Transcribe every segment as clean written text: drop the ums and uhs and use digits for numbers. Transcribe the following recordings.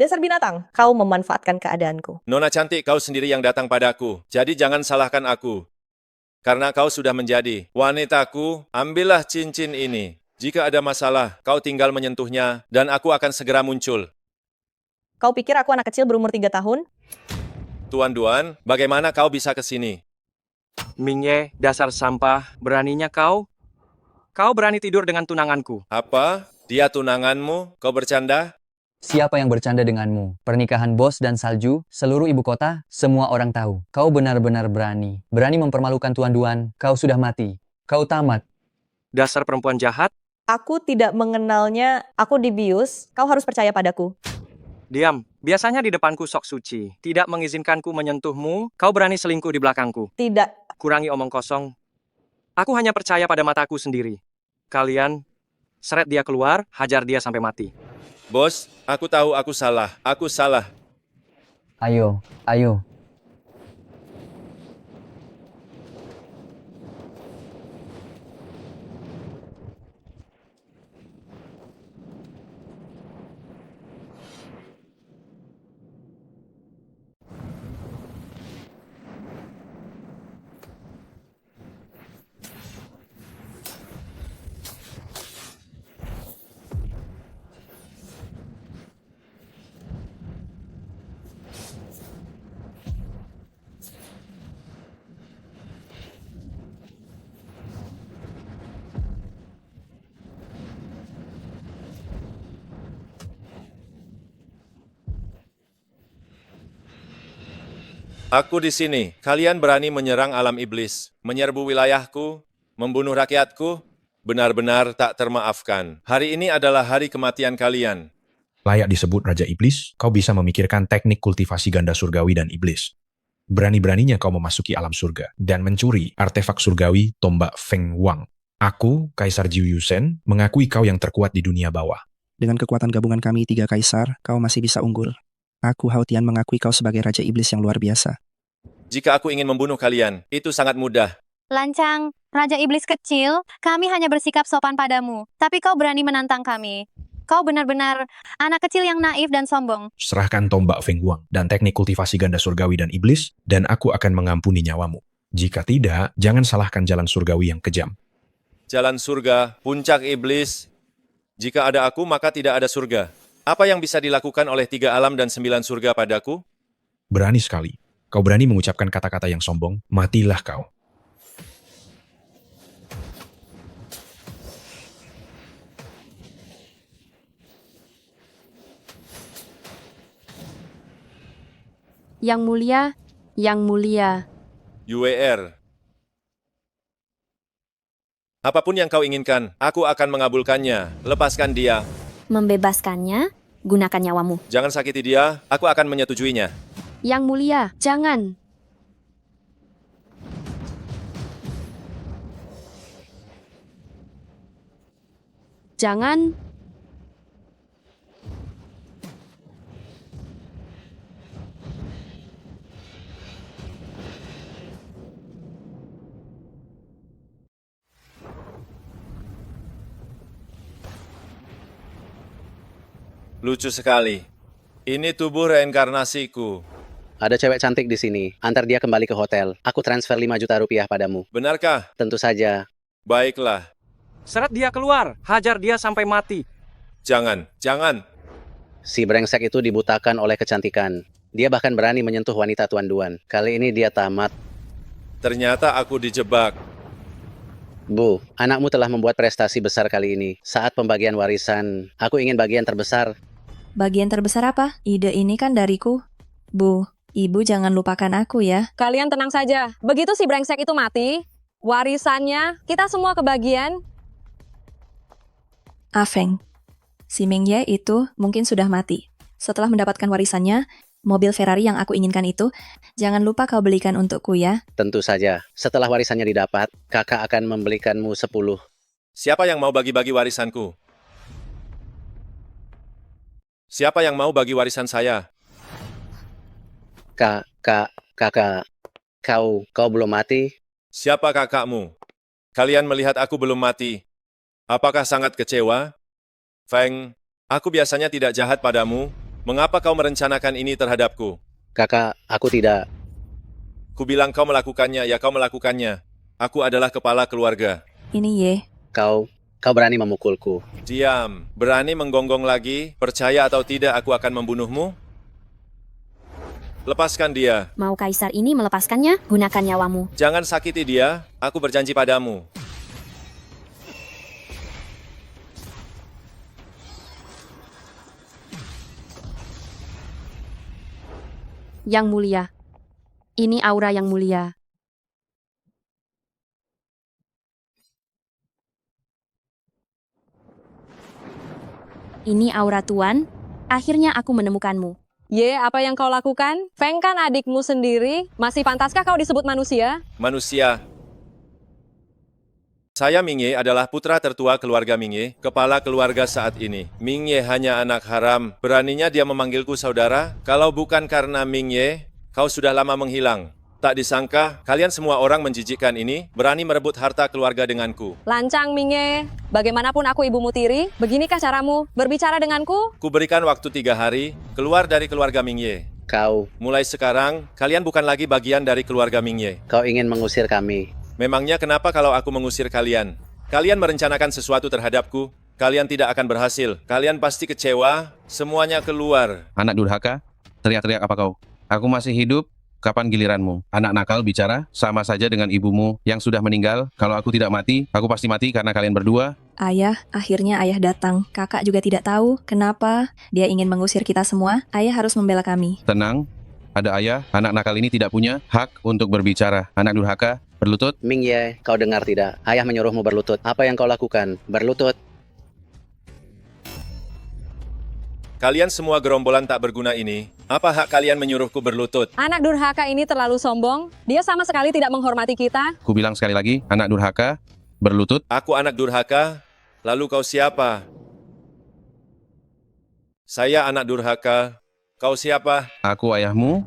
Dasar binatang, kau memanfaatkan keadaanku. Nona cantik, kau sendiri yang datang padaku. Jadi jangan salahkan aku. Karena kau sudah menjadi wanitaku, ambillah cincin ini. Jika ada masalah, kau tinggal menyentuhnya, dan aku akan segera muncul. Kau pikir aku anak kecil berumur 3 tahun? Tuan Duan, bagaimana kau bisa ke sini? Mingye, dasar sampah, beraninya kau? Kau berani tidur dengan tunanganku. Apa? Dia tunanganmu? Kau bercanda? Siapa yang bercanda denganmu? Pernikahan bos dan salju, seluruh ibu kota, semua orang tahu. Kau benar-benar berani. Berani mempermalukan Tuan Duan. Kau sudah mati. Kau tamat. Dasar perempuan jahat, Aku tidak mengenalnya, aku dibius, kau harus percaya padaku. diam. Biasanya di depanku sok suci. Tidak mengizinkanku menyentuhmu, kau berani selingkuh di belakangku. Tidak, Kurangi omong kosong. Aku hanya percaya pada mataku sendiri. Kalian, seret dia keluar, hajar dia sampai mati. Bos, aku tahu aku salah. Aku salah. Ayo, ayo. Aku di sini. Kalian berani menyerang alam iblis, menyerbu wilayahku, membunuh rakyatku? Benar-benar tak termaafkan. Hari ini adalah hari kematian kalian. Layak disebut Raja Iblis, kau bisa memikirkan teknik kultivasi ganda surgawi dan iblis. Berani-beraninya kau memasuki alam surga dan mencuri artefak surgawi tombak Feng Wang. Aku, Kaisar Jiu Yusen, mengakui kau yang terkuat di dunia bawah. Dengan kekuatan gabungan kami 3 kaisar, kau masih bisa unggul. Aku Hao Tian mengakui kau sebagai Raja Iblis yang luar biasa. Jika aku ingin membunuh kalian, itu sangat mudah. Lancang, Raja Iblis kecil, kami hanya bersikap sopan padamu, tapi kau berani menantang kami. Kau benar-benar anak kecil yang naif dan sombong. Serahkan tombak Feng Wang dan teknik kultivasi ganda surgawi dan iblis, dan aku akan mengampuni nyawamu. Jika tidak, jangan salahkan jalan surgawi yang kejam. Jalan surga, puncak iblis. Jika ada aku, maka tidak ada surga. Apa yang bisa dilakukan oleh 3 alam dan 9 surga padaku? Berani sekali. Kau berani mengucapkan kata-kata yang sombong, matilah kau. Yang mulia, yang mulia. UWR. Apapun yang kau inginkan, aku akan mengabulkannya. Lepaskan dia. Membebaskannya, gunakan nyawamu. Jangan sakiti dia, aku akan menyetujuinya. Yang mulia, jangan. Jangan. Lucu sekali. Ini tubuh reinkarnasiku. Ada cewek cantik di sini. Antar dia kembali ke hotel. Aku transfer 5 juta rupiah padamu. Benarkah? Tentu saja. Baiklah. Seret dia keluar, hajar dia sampai mati. Jangan, jangan. Si brengsek itu dibutakan oleh kecantikan. Dia bahkan berani menyentuh wanita Tuan Duan. Kali ini dia tamat. Ternyata aku dijebak. Bu, anakmu telah membuat prestasi besar kali ini. Saat pembagian warisan, aku ingin bagian terbesar. Bagian terbesar apa? Ide ini kan dariku. Bu, ibu jangan lupakan aku ya. Kalian tenang saja. Begitu si brengsek itu mati, warisannya kita semua kebagian. Afeng, si Mingye itu mungkin sudah mati. Setelah mendapatkan warisannya, mobil Ferrari yang aku inginkan itu, jangan lupa kau belikan untukku ya. Tentu saja. Setelah warisannya didapat, kakak akan membelikanmu 10. Siapa yang mau bagi-bagi warisanku? Siapa yang mau bagi warisan saya? Kakak. Kau belum mati? Siapa kakakmu? Kalian melihat aku belum mati. Apakah sangat kecewa? Feng, aku biasanya tidak jahat padamu, Mengapa kau merencanakan ini terhadapku? Kakak, aku tidak. Ku bilang kau melakukannya, ya kau melakukannya. Aku adalah kepala keluarga. Ini Ye. Kau berani memukulku. Diam. Berani menggonggong lagi? Percaya atau tidak aku akan membunuhmu? Lepaskan dia. Mau kaisar ini melepaskannya? Gunakan nyawamu. Jangan sakiti dia. Aku berjanji padamu. Yang mulia. Ini aura yang mulia. Ini aura Tuan. Akhirnya aku menemukanmu. Ye, apa yang kau lakukan? Feng kan adikmu sendiri. Masih pantaskah kau disebut manusia? Manusia. Saya Mingye adalah putra tertua keluarga Mingye, kepala keluarga saat ini. Mingye hanya anak haram. Beraninya dia memanggilku saudara? Kalau bukan karena Mingye, kau sudah lama menghilang. Tak disangka, kalian semua orang menjijikkan ini berani merebut harta keluarga denganku. Lancang, Mingye. Bagaimanapun aku ibumu tiri, beginikah caramu berbicara denganku? Ku berikan waktu 3 hari, keluar dari keluarga Mingye. Mulai sekarang, kalian bukan lagi bagian dari keluarga Mingye. Kau ingin mengusir kami. Memangnya kenapa kalau aku mengusir kalian? Kalian merencanakan sesuatu terhadapku, kalian tidak akan berhasil. Kalian pasti kecewa, semuanya keluar. Anak durhaka, teriak-teriak apa kau? Aku masih hidup, kapan giliranmu? Anak nakal bicara, sama saja dengan ibumu yang sudah meninggal. Kalau aku tidak mati, aku pasti mati karena kalian berdua. Ayah, akhirnya ayah datang. Kakak juga tidak tahu kenapa dia ingin mengusir kita semua. Ayah harus membela kami. Tenang, ada ayah, anak nakal ini tidak punya hak untuk berbicara. Anak durhaka, berlutut. Mingye, kau dengar tidak? Ayah menyuruhmu berlutut. Apa yang kau lakukan? Berlutut. Kalian semua gerombolan tak berguna ini, apa hak kalian menyuruhku berlutut? Anak durhaka ini terlalu sombong. Dia sama sekali tidak menghormati kita. Ku bilang sekali lagi, anak durhaka, berlutut. Aku anak durhaka, lalu kau siapa? Saya anak durhaka, kau siapa? Aku ayahmu.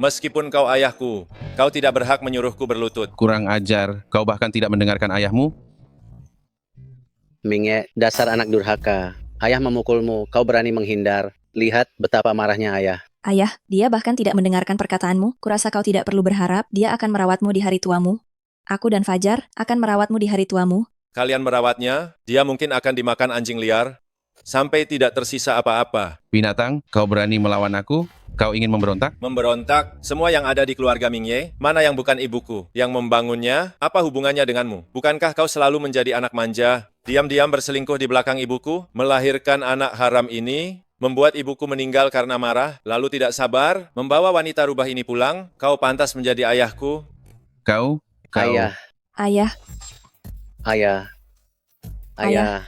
Meskipun kau ayahku, kau tidak berhak menyuruhku berlutut. Kurang ajar, kau bahkan tidak mendengarkan ayahmu. Mingye, dasar anak durhaka. Ayah memukulmu, kau berani menghindar. Lihat betapa marahnya ayah. Ayah, dia bahkan tidak mendengarkan perkataanmu. Kurasa kau tidak perlu berharap, dia akan merawatmu di hari tuamu. Aku dan Fajar akan merawatmu di hari tuamu. Kalian merawatnya, dia mungkin akan dimakan anjing liar, sampai tidak tersisa apa-apa. Binatang, kau berani melawan aku? Kau ingin memberontak? Memberontak, semua yang ada di keluarga Mingye, mana yang bukan ibuku? Yang membangunnya, apa hubungannya denganmu? Bukankah kau selalu menjadi anak manja? Diam-diam berselingkuh di belakang ibuku, melahirkan anak haram ini, membuat ibuku meninggal karena marah, lalu tidak sabar, membawa wanita rubah ini pulang, kau pantas menjadi ayahku. Kau. Ayah. Ayah. Ayah. Ayah.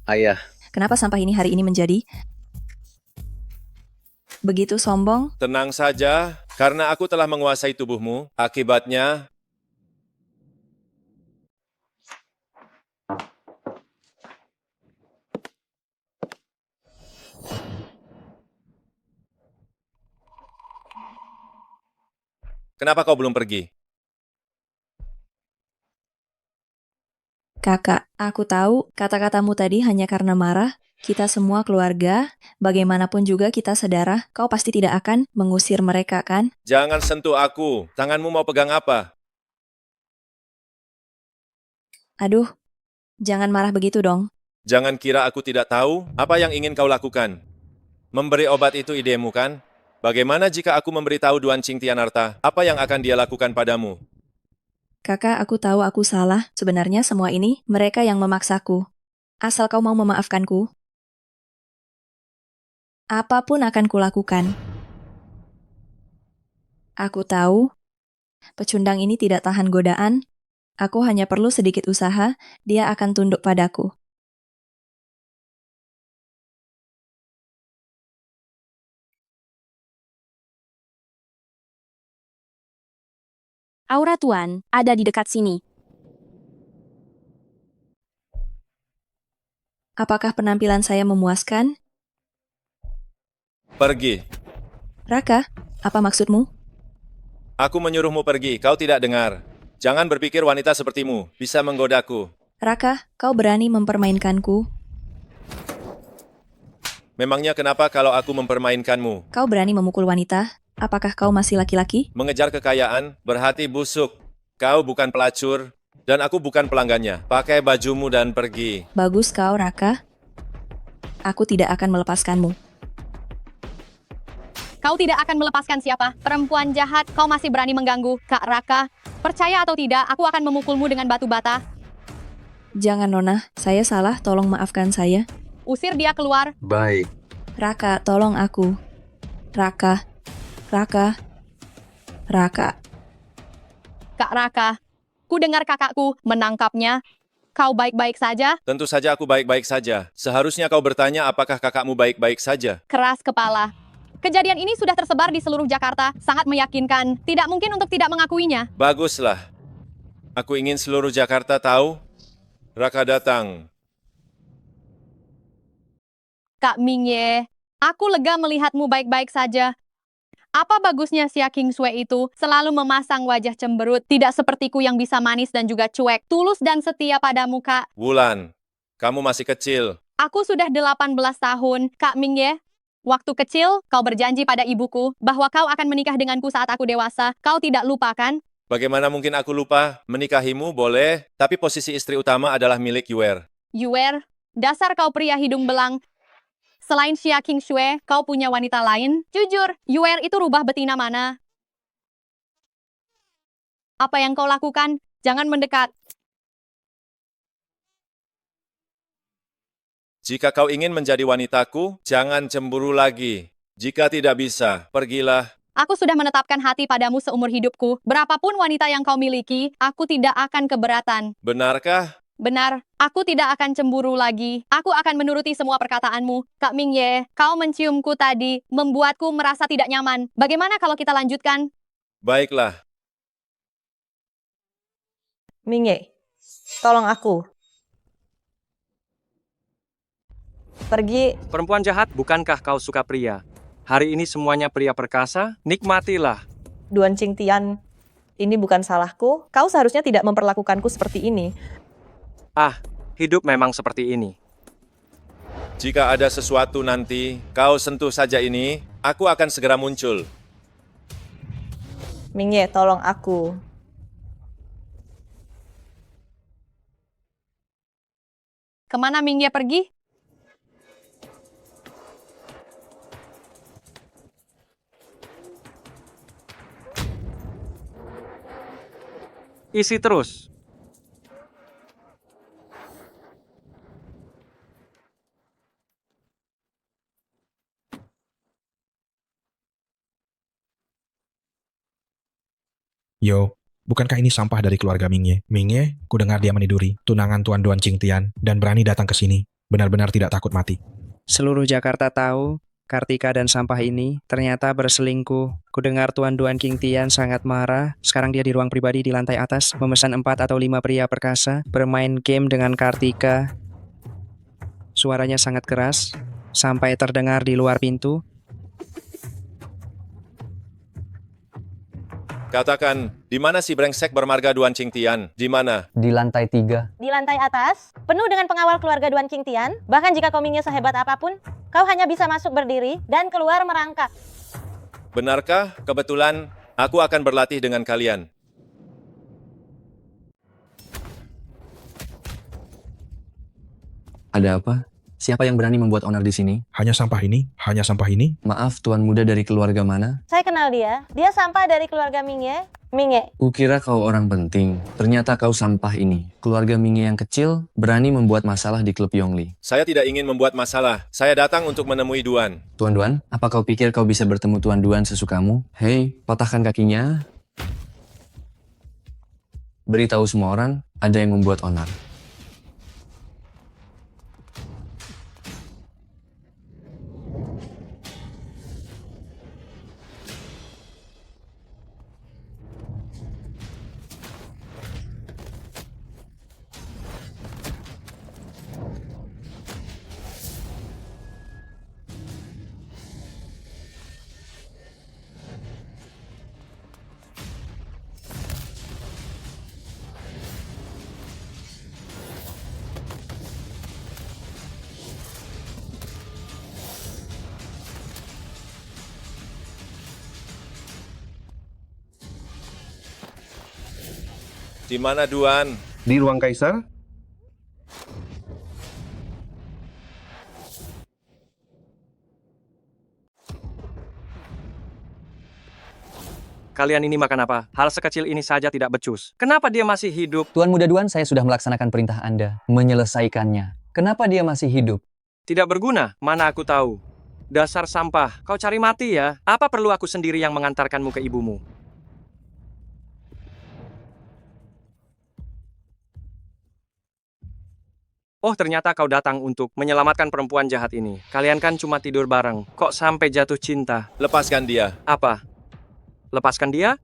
Ayah. Kenapa sampah ini hari ini menjadi begitu sombong? Tenang saja, karena aku telah menguasai tubuhmu, akibatnya kenapa kau belum pergi? Kakak, aku tahu kata-katamu tadi hanya karena marah. Kita semua keluarga, bagaimanapun juga kita saudara. Kau pasti tidak akan mengusir mereka, kan? Jangan sentuh aku, tanganmu mau pegang apa? Aduh, jangan marah begitu dong. Jangan kira aku tidak tahu apa yang ingin kau lakukan. Memberi obat itu idemu kan? Bagaimana jika aku memberitahu Duan Qing Tianarta, apa yang akan dia lakukan padamu? Kakak, aku tahu aku salah. Sebenarnya semua ini mereka yang memaksaku. Asal kau mau memaafkanku, apapun akan kulakukan. Aku tahu, pecundang ini tidak tahan godaan. Aku hanya perlu sedikit usaha, dia akan tunduk padaku. Aura Tuan ada di dekat sini. Apakah penampilan saya memuaskan? Pergi. Raka, apa maksudmu? Aku menyuruhmu pergi, kau tidak dengar. Jangan berpikir wanita sepertimu bisa menggodaku. Raka, kau berani mempermainkanku. Memangnya kenapa kalau aku mempermainkanmu? Kau berani memukul wanita. Apakah kau masih laki-laki? Mengejar kekayaan, berhati busuk. Kau bukan pelacur, dan aku bukan pelanggannya. Pakai bajumu dan pergi. Bagus kau, Raka. Aku tidak akan melepaskanmu. Kau tidak akan melepaskan siapa? Perempuan jahat, kau masih berani mengganggu. Kak Raka, percaya atau tidak, aku akan memukulmu dengan batu bata. Jangan, Nona. Saya salah, tolong maafkan saya. Usir dia keluar. Baik. Raka, tolong aku. Raka. Raka. Raka. Kak Raka, ku dengar kakakku menangkapnya. Kau baik-baik saja? Tentu saja aku baik-baik saja. Seharusnya kau bertanya apakah kakakmu baik-baik saja. Keras kepala. Kejadian ini sudah tersebar di seluruh Jakarta, sangat meyakinkan. Tidak mungkin untuk tidak mengakuinya. Baguslah. Aku ingin seluruh Jakarta tahu. Raka datang. Kak Mingye, aku lega melihatmu baik-baik saja. Apa bagusnya Xia King Sui itu selalu memasang wajah cemberut, tidak sepertiku yang bisa manis dan juga cuek, tulus dan setia padamu, Kak. Wulan, kamu masih kecil. Aku sudah 18 tahun, Kak Mingye. Waktu kecil, kau berjanji pada ibuku bahwa kau akan menikah denganku saat aku dewasa. Kau tidak lupa, kan? Bagaimana mungkin aku lupa? Menikahimu boleh, tapi posisi istri utama adalah milik Yuer. Yuer, dasar kau pria hidung belang. Selain Xia King Sui, kau punya wanita lain? Jujur, Yuer itu rubah betina mana? Apa yang kau lakukan? Jangan mendekat. Jika kau ingin menjadi wanitaku, jangan cemburu lagi. Jika tidak bisa, pergilah. Aku sudah menetapkan hati padamu seumur hidupku. Berapapun wanita yang kau miliki, aku tidak akan keberatan. Benarkah? Benar, aku tidak akan cemburu lagi. Aku akan menuruti semua perkataanmu. Kak Mingye, kau menciumku tadi, membuatku merasa tidak nyaman. Bagaimana kalau kita lanjutkan? Baiklah. Mingye, tolong aku. Pergi. Perempuan jahat, bukankah kau suka pria? Hari ini semuanya pria perkasa, nikmatilah. Duan Qingtian, ini bukan salahku. Kau seharusnya tidak memperlakukanku seperti ini. Ah, hidup memang seperti ini. Jika ada sesuatu nanti, kau sentuh saja ini, aku akan segera muncul. Mingye, tolong aku. Kemana Mingye pergi? Isi terus. Yo, bukankah ini sampah dari keluarga Mingye? Mingye, ku dengar dia meniduri tunangan Tuan Duan Qingtian dan berani datang ke sini. Benar-benar tidak takut mati. Seluruh Jakarta tahu Kartika dan sampah ini ternyata berselingkuh. Kudengar Tuan Duan Qingtian sangat marah. Sekarang dia di ruang pribadi di lantai atas, memesan 4 atau 5 pria perkasa, bermain game dengan Kartika. Suaranya sangat keras, sampai terdengar di luar pintu. Katakan, di mana si brengsek bermarga Duan Qingtian? Di mana? Di lantai 3. Di lantai atas, penuh dengan pengawal keluarga Duan Qingtian. Bahkan jika kau Mingye sehebat apapun, kau hanya bisa masuk berdiri dan keluar merangkak. Benarkah? Kebetulan, aku akan berlatih dengan kalian. Ada apa? Siapa yang berani membuat onar di sini? Hanya sampah ini? Hanya sampah ini? Maaf, tuan muda dari keluarga mana? Saya kenal dia. Dia sampah dari keluarga Mingye. Mingye, Kukira kau orang penting. Ternyata kau sampah ini. Keluarga Mingye yang kecil berani membuat masalah di klub Yongli. Saya tidak ingin membuat masalah. Saya datang untuk menemui Duan. Tuan Duan, apa kau pikir kau bisa bertemu Tuan Duan sesukamu? Hei, patahkan kakinya. Beritahu semua orang, ada yang membuat onar. Di mana, Duan? Di ruang kaisar? Kalian ini makan apa? Hal sekecil ini saja tidak becus. Kenapa dia masih hidup? Tuan Muda Duan, saya sudah melaksanakan perintah Anda, menyelesaikannya. Kenapa dia masih hidup? Tidak berguna, mana aku tahu. Dasar sampah, kau cari mati ya. Apa perlu aku sendiri yang mengantarkanmu ke ibumu? Oh, ternyata kau datang untuk menyelamatkan perempuan jahat ini. Kalian kan cuma tidur bareng. Kok sampai jatuh cinta? Lepaskan dia. Apa? Lepaskan dia?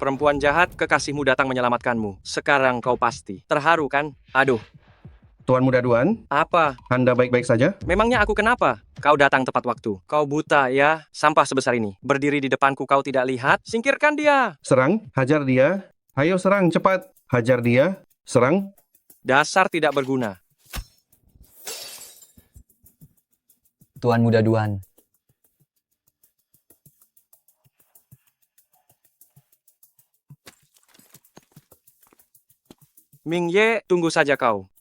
Perempuan jahat, kekasihmu datang menyelamatkanmu. Sekarang kau pasti terharu kan? Aduh, Tuan Muda Duan, apa? Anda baik-baik saja? Memangnya aku kenapa? Kau datang tepat waktu. Kau buta ya? Sampah sebesar ini. Berdiri di depanku kau tidak lihat? Singkirkan dia. Serang, hajar dia. Ayo serang, cepat. Hajar dia. Serang. Dasar tidak berguna. Tuan Muda Duan. Ming Ye, tunggu saja kau.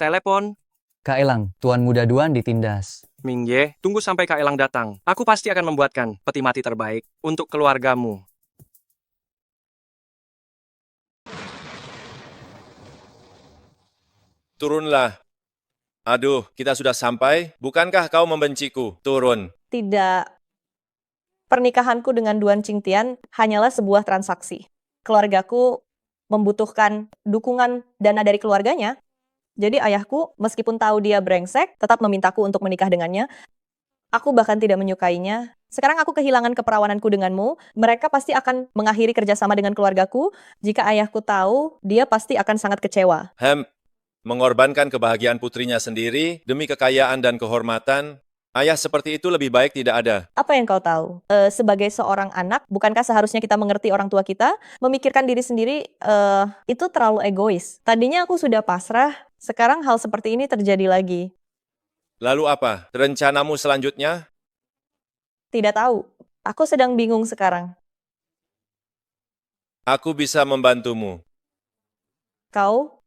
Telepon. Kak Elang, Tuan Muda Duan ditindas. Ming Ye, tunggu sampai Kak Elang datang. Aku pasti akan membuatkan peti mati terbaik untuk keluargamu. Turunlah. Aduh, kita sudah sampai. Bukankah kau membenciku? Turun. Tidak. Pernikahanku dengan Duan Qingtian hanyalah sebuah transaksi. Keluargaku membutuhkan dukungan dana dari keluarganya. Jadi ayahku, meskipun tahu dia brengsek, tetap memintaku untuk menikah dengannya. Aku bahkan tidak menyukainya. Sekarang aku kehilangan keperawananku denganmu. Mereka pasti akan mengakhiri kerjasama dengan keluargaku. Jika ayahku tahu, dia pasti akan sangat kecewa. Mengorbankan kebahagiaan putrinya sendiri demi kekayaan dan kehormatan. Ayah seperti itu lebih baik tidak ada. Apa yang kau tahu? Sebagai seorang anak, bukankah seharusnya kita mengerti orang tua kita? Memikirkan diri sendiri, itu terlalu egois. Tadinya aku sudah pasrah, sekarang hal seperti ini terjadi lagi. Lalu apa? Rencanamu selanjutnya? Tidak tahu. Aku sedang bingung sekarang. Aku bisa membantumu. Kau,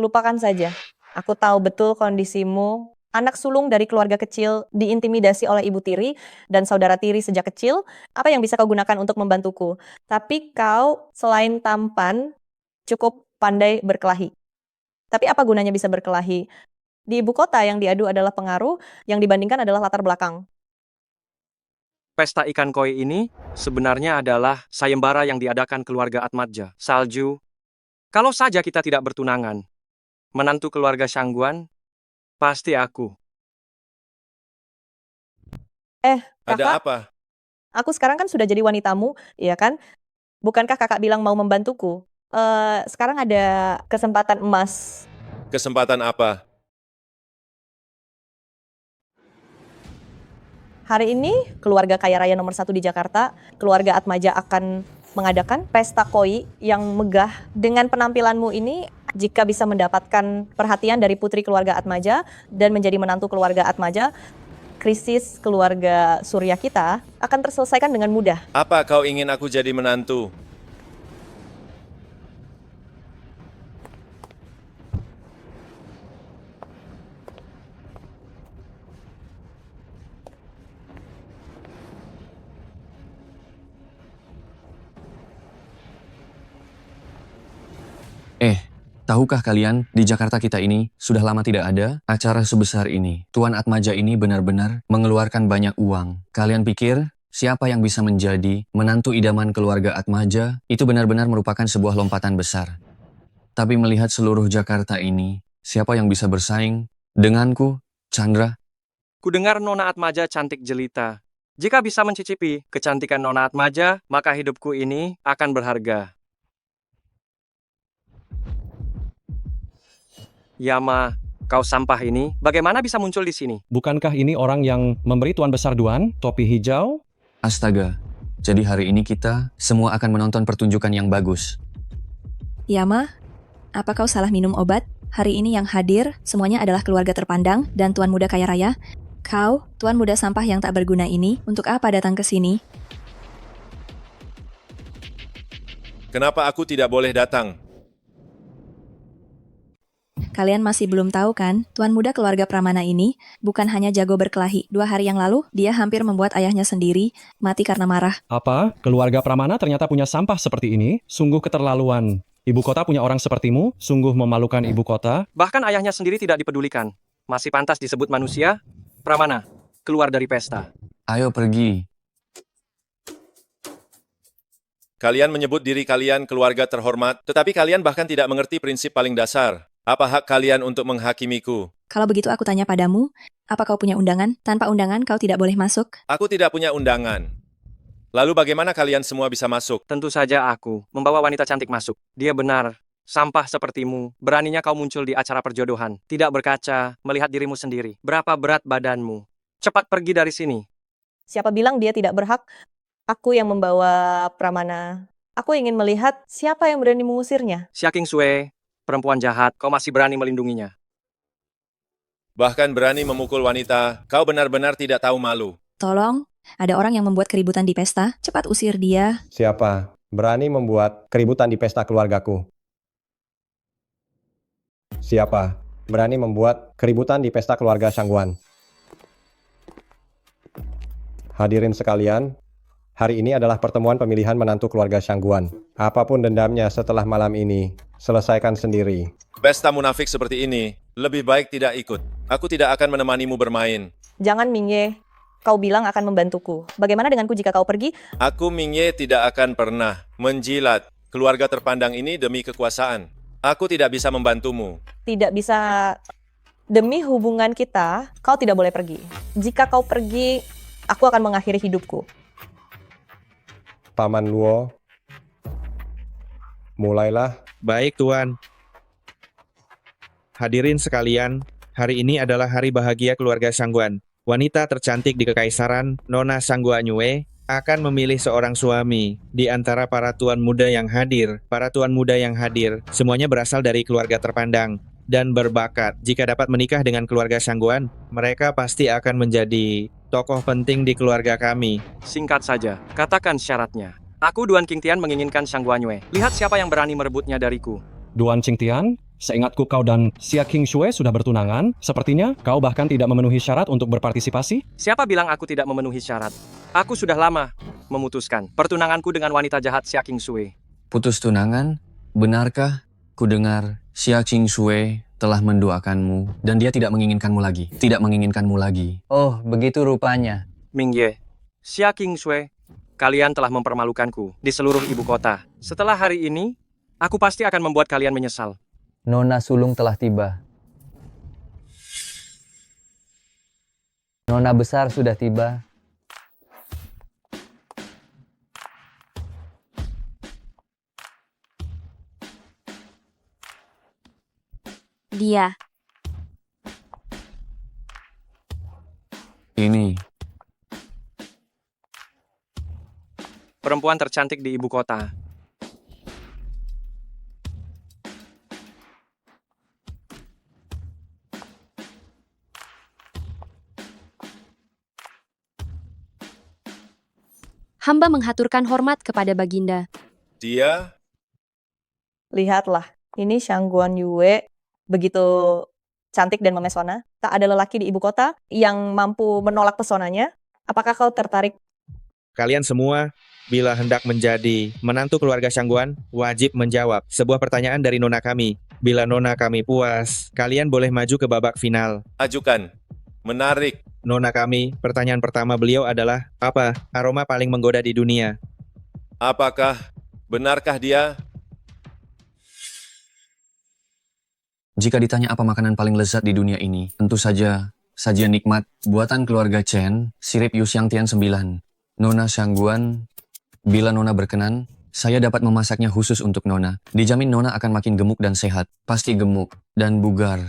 lupakan saja. Aku tahu betul kondisimu. Anak sulung dari keluarga kecil diintimidasi oleh ibu tiri dan saudara tiri sejak kecil. Apa yang bisa kau gunakan untuk membantuku? Tapi kau selain tampan, cukup pandai berkelahi. Tapi apa gunanya bisa berkelahi? Di ibu kota yang diadu adalah pengaruh, yang dibandingkan adalah latar belakang. Pesta ikan koi ini sebenarnya adalah sayembara yang diadakan keluarga Atmaja. Salju. Kalau saja kita tidak bertunangan, menantu keluarga Shangguan, pasti aku. Kakak, Ada apa? aku sekarang kan sudah jadi wanitamu, ya kan? Bukankah kakak bilang mau membantuku? Sekarang ada kesempatan emas. Kesempatan apa? Hari ini, keluarga kaya raya nomor 1 di Jakarta, keluarga Atmaja akan mengadakan pesta koi yang megah. Dengan penampilanmu ini, jika bisa mendapatkan perhatian dari putri keluarga Atmaja dan menjadi menantu keluarga Atmaja, krisis keluarga Surya kita akan terselesaikan dengan mudah. Apa kau ingin aku jadi menantu? Tahukah kalian, di Jakarta kita ini sudah lama tidak ada acara sebesar ini. Tuan Atmaja ini benar-benar mengeluarkan banyak uang. Kalian pikir siapa yang bisa menjadi menantu idaman keluarga Atmaja? Itu benar-benar merupakan sebuah lompatan besar. Tapi melihat seluruh Jakarta ini, siapa yang bisa bersaing denganku, Chandra? Kudengar Nona Atmaja cantik jelita. Jika bisa mencicipi kecantikan Nona Atmaja, maka hidupku ini akan berharga. Yama, kau sampah ini, bagaimana bisa muncul di sini? Bukankah ini orang yang memberi Tuan Besar Duan topi hijau? Astaga, jadi hari ini kita semua akan menonton pertunjukan yang bagus. Yama, apa kau salah minum obat? Hari ini yang hadir semuanya adalah keluarga terpandang dan Tuan Muda Kaya Raya. Kau, Tuan Muda Sampah yang tak berguna ini, untuk apa datang ke sini? Kenapa aku tidak boleh datang? Kalian masih belum tahu kan, tuan muda keluarga Pramana ini bukan hanya jago berkelahi. 2 hari yang lalu, dia hampir membuat ayahnya sendiri mati karena marah. Apa? Keluarga Pramana ternyata punya sampah seperti ini? Sungguh keterlaluan. Ibu kota punya orang sepertimu? Sungguh memalukan ibu kota. Bahkan ayahnya sendiri tidak dipedulikan. Masih pantas disebut manusia? Pramana, keluar dari pesta. Ayo pergi. Kalian menyebut diri kalian keluarga terhormat, tetapi kalian bahkan tidak mengerti prinsip paling dasar. Apa hak kalian untuk menghakimiku? Kalau begitu aku tanya padamu, apa kau punya undangan? Tanpa undangan kau tidak boleh masuk. Aku tidak punya undangan. Lalu bagaimana kalian semua bisa masuk? Tentu saja aku membawa wanita cantik masuk. Dia benar. Sampah sepertimu. Beraninya kau muncul di acara perjodohan. Tidak berkaca, melihat dirimu sendiri. Berapa berat badanmu? Cepat pergi dari sini. Siapa bilang dia tidak berhak? Aku yang membawa Pramana. Aku ingin melihat siapa yang berani mengusirnya. Xia Qingshui, perempuan jahat, kau masih berani melindunginya. Bahkan berani memukul wanita, kau benar-benar tidak tahu malu. Tolong, ada orang yang membuat keributan di pesta. Cepat usir dia. Siapa berani membuat keributan di pesta keluargaku? Siapa berani membuat keributan di pesta keluarga Shangguan? Hadirin sekalian, hari ini adalah pertemuan pemilihan menantu keluarga Shangguan. Apapun dendamnya setelah malam ini, selesaikan sendiri. Pesta munafik seperti ini, lebih baik tidak ikut. Aku tidak akan menemanimu bermain. Jangan Mingye, kau bilang akan membantuku. Bagaimana denganku jika kau pergi? Aku Mingye tidak akan pernah menjilat keluarga terpandang ini demi kekuasaan. Aku tidak bisa membantumu. Tidak bisa. Demi hubungan kita, kau tidak boleh pergi. Jika kau pergi, aku akan mengakhiri hidupku. Paman Luo, mulailah. Baik, Tuan. Hadirin sekalian, hari ini adalah hari bahagia keluarga Shangguan. Wanita tercantik di Kekaisaran, Nona Shangguan Yue, akan memilih seorang suami di antara para tuan muda yang hadir. Para tuan muda yang hadir, semuanya berasal dari keluarga terpandang dan berbakat. Jika dapat menikah dengan keluarga Shangguan, mereka pasti akan menjadi tokoh penting di keluarga kami. Singkat saja, katakan syaratnya. Aku Duan Qingtian menginginkan Shangguan Yue. Lihat siapa yang berani merebutnya dariku. Duan Qingtian, seingatku kau dan Xia Qingshui sudah bertunangan. Sepertinya kau bahkan tidak memenuhi syarat untuk berpartisipasi. Siapa bilang aku tidak memenuhi syarat? Aku sudah lama memutuskan pertunanganku dengan wanita jahat Xia Qingshui. Putus tunangan? Benarkah? Kudengar Xia Qingshui telah mendoakanmu dan dia tidak menginginkanmu lagi. Tidak menginginkanmu lagi. Oh, begitu rupanya. Mingye, Xia Qingshui, kalian telah mempermalukanku di seluruh ibu kota. Setelah hari ini, aku pasti akan membuat kalian menyesal. Nona sulung telah tiba. Nona besar sudah tiba. Dia. Ini. Perempuan tercantik di ibu kota. Hamba menghaturkan hormat kepada Baginda. Dia? Lihatlah, ini Shangguan Yue begitu cantik dan memesona. Tak ada lelaki di ibu kota yang mampu menolak pesonanya. Apakah kau tertarik? Kalian semua, bila hendak menjadi menantu keluarga Shangguan, wajib menjawab sebuah pertanyaan dari nona kami. Bila nona kami puas, kalian boleh maju ke babak final. Ajukan. Menarik. Nona kami, pertanyaan pertama beliau adalah, apa aroma paling menggoda di dunia? Benarkah dia? Jika ditanya apa makanan paling lezat di dunia ini, tentu saja sajian nikmat buatan keluarga Chen, sirip Yuxiangtian 9. Nona Shangguan, bila Nona berkenan, saya dapat memasaknya khusus untuk Nona. Dijamin Nona akan makin gemuk dan sehat. Pasti gemuk dan bugar.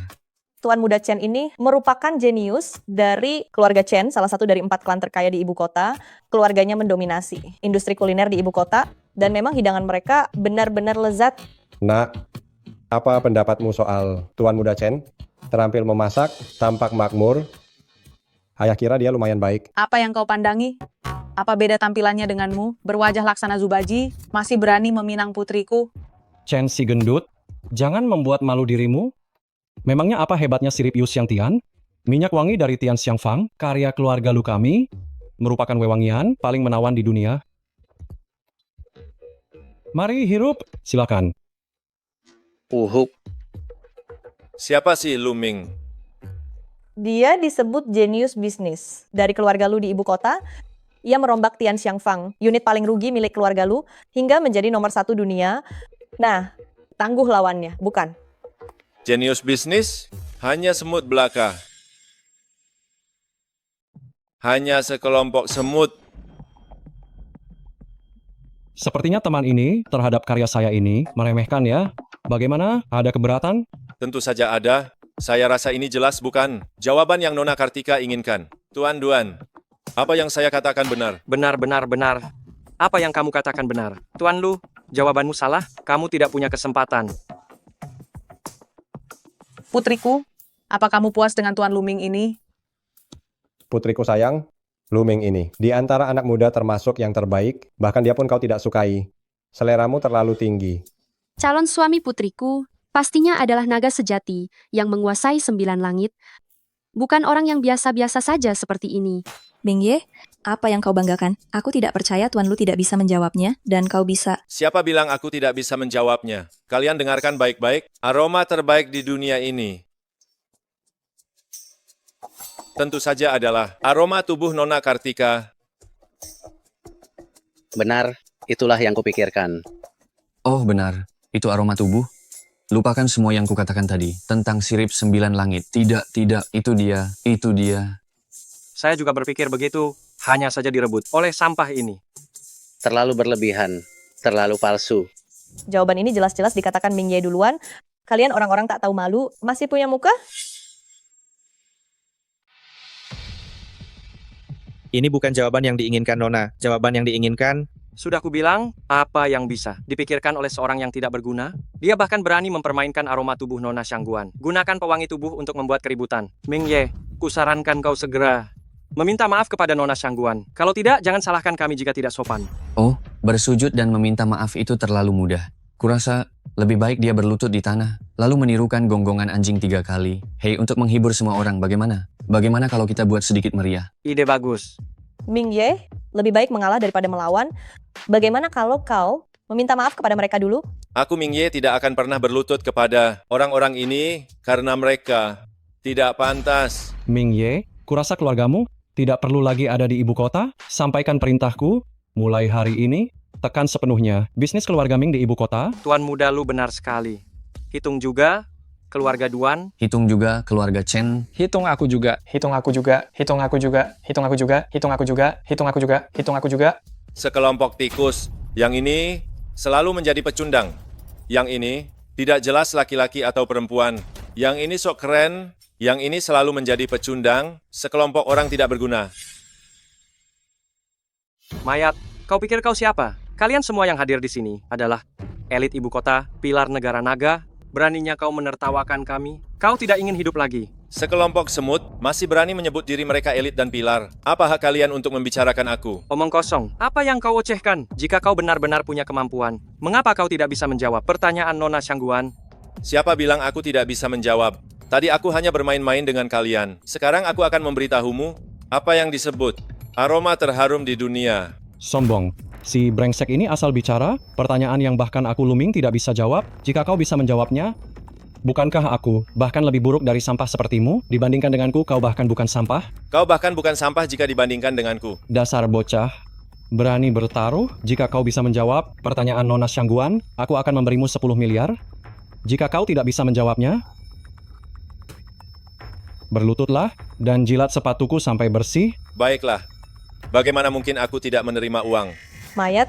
Tuan muda Chen ini merupakan jenius dari keluarga Chen, salah satu dari 4 klan terkaya di ibu kota. Keluarganya mendominasi industri kuliner di ibu kota, dan memang hidangan mereka benar-benar lezat. Nak, apa pendapatmu soal Tuan Muda Chen? Terampil memasak, tampak makmur. Ayah kira dia lumayan baik. Apa yang kau pandangi? Apa beda tampilannya denganmu? Berwajah laksana Zubaji, masih berani meminang putriku? Chen si gendut, jangan membuat malu dirimu. Memangnya apa hebatnya sirip Yu Xiangtian? Minyak wangi dari Tian Xiangfang, karya keluarga Lu kami, merupakan wewangian paling menawan di dunia. Mari hirup, silakan. Uhuk. Siapa sih Lu Ming? Dia disebut jenius bisnis. Dari keluarga Lu di ibu kota, ia merombak Tian Xiangfang, unit paling rugi milik keluarga Lu, hingga menjadi nomor 1 dunia. Nah, tangguh lawannya, bukan? Jenius bisnis? Hanya semut belaka. Hanya sekelompok semut. Sepertinya teman ini terhadap karya saya ini meremehkan ya. Bagaimana? Ada keberatan? Tentu saja ada. Saya rasa ini jelas bukan jawaban yang Nona Kartika inginkan. Tuan Duan, apa yang saya katakan benar? Benar. Apa yang kamu katakan benar. Tuan Lu, jawabanmu salah. Kamu tidak punya kesempatan. Putriku, apa kamu puas dengan Tuan Luming ini? Putriku sayang, Lu Ming ini. Di antara anak muda termasuk yang terbaik, bahkan dia pun kau tidak sukai. Seleramu terlalu tinggi. Calon suami putriku pastinya adalah naga sejati yang menguasai 9 langit. Bukan orang yang biasa-biasa saja seperti ini. Mingye, apa yang kau banggakan? Aku tidak percaya Tuan Lu tidak bisa menjawabnya, dan kau bisa. Siapa bilang aku tidak bisa menjawabnya? Kalian dengarkan baik-baik. Aroma terbaik di dunia ini tentu saja adalah aroma tubuh Nona Kartika. Benar, itulah yang kupikirkan. Oh benar, itu aroma tubuh. Lupakan semua yang kukatakan tadi tentang sirip 9 langit. Tidak, itu dia. Saya juga berpikir begitu, hanya saja direbut oleh sampah ini. Terlalu berlebihan, terlalu palsu. Jawaban ini jelas-jelas dikatakan Ming Ye duluan. Kalian orang-orang tak tahu malu, masih punya muka? Ini bukan jawaban yang diinginkan Nona. Jawaban yang diinginkan, Sudah kubilang, apa yang bisa dipikirkan oleh seorang yang tidak berguna? Dia bahkan berani mempermainkan aroma tubuh Nona Xiangguan. Gunakan pewangi tubuh untuk membuat keributan. Ming Ye, kusarankan kau segera meminta maaf kepada Nona Xiangguan. Kalau tidak, jangan salahkan kami jika tidak sopan. Oh, bersujud dan meminta maaf itu terlalu mudah. Kurasa lebih baik dia berlutut di tanah, lalu menirukan gonggongan anjing 3 kali. Hei, untuk menghibur semua orang, bagaimana? Bagaimana kalau kita buat sedikit meriah? Ide bagus. Ming Ye, lebih baik mengalah daripada melawan. Bagaimana kalau kau meminta maaf kepada mereka dulu? Aku Ming Ye tidak akan pernah berlutut kepada orang-orang ini karena mereka tidak pantas. Ming Ye, kurasa keluargamu tidak perlu lagi ada di ibu kota. Sampaikan perintahku, mulai hari ini, tekan sepenuhnya bisnis keluarga Ming di ibu kota. Tuan muda Lu benar sekali. Hitung juga keluarga Duan. Hitung juga keluarga Chen. Hitung aku juga. Sekelompok tikus. Yang ini selalu menjadi pecundang. Yang ini tidak jelas laki-laki atau perempuan. Yang ini sok keren. Yang ini selalu menjadi pecundang. Sekelompok orang tidak berguna. Mayat, kau pikir kau siapa? Kalian semua yang hadir di sini adalah elit ibu kota, pilar negara naga. Beraninya kau menertawakan kami? Kau tidak ingin hidup lagi. Sekelompok semut masih berani menyebut diri mereka elit dan pilar. Apa hak kalian untuk membicarakan aku? Omong kosong. Apa yang kau ocehkan? Jika kau benar-benar punya kemampuan, mengapa kau tidak bisa menjawab pertanyaan Nona Xiangguan? Siapa bilang aku tidak bisa menjawab? Tadi aku hanya bermain-main dengan kalian. Sekarang aku akan memberitahumu apa yang disebut aroma terharum di dunia. Sombong. Si brengsek ini asal bicara, pertanyaan yang bahkan aku Lu Ming tidak bisa jawab. Jika kau bisa menjawabnya, bukankah aku bahkan lebih buruk dari sampah sepertimu? Dibandingkan denganku, kau bahkan bukan sampah. Kau bahkan bukan sampah jika dibandingkan denganku. Dasar bocah, berani bertaruh. Jika kau bisa menjawab pertanyaan Nona Xiangguan, aku akan memberimu 10 miliar. Jika kau tidak bisa menjawabnya, berlututlah dan jilat sepatuku sampai bersih. Baiklah. Bagaimana mungkin aku tidak menerima uang? Mayat,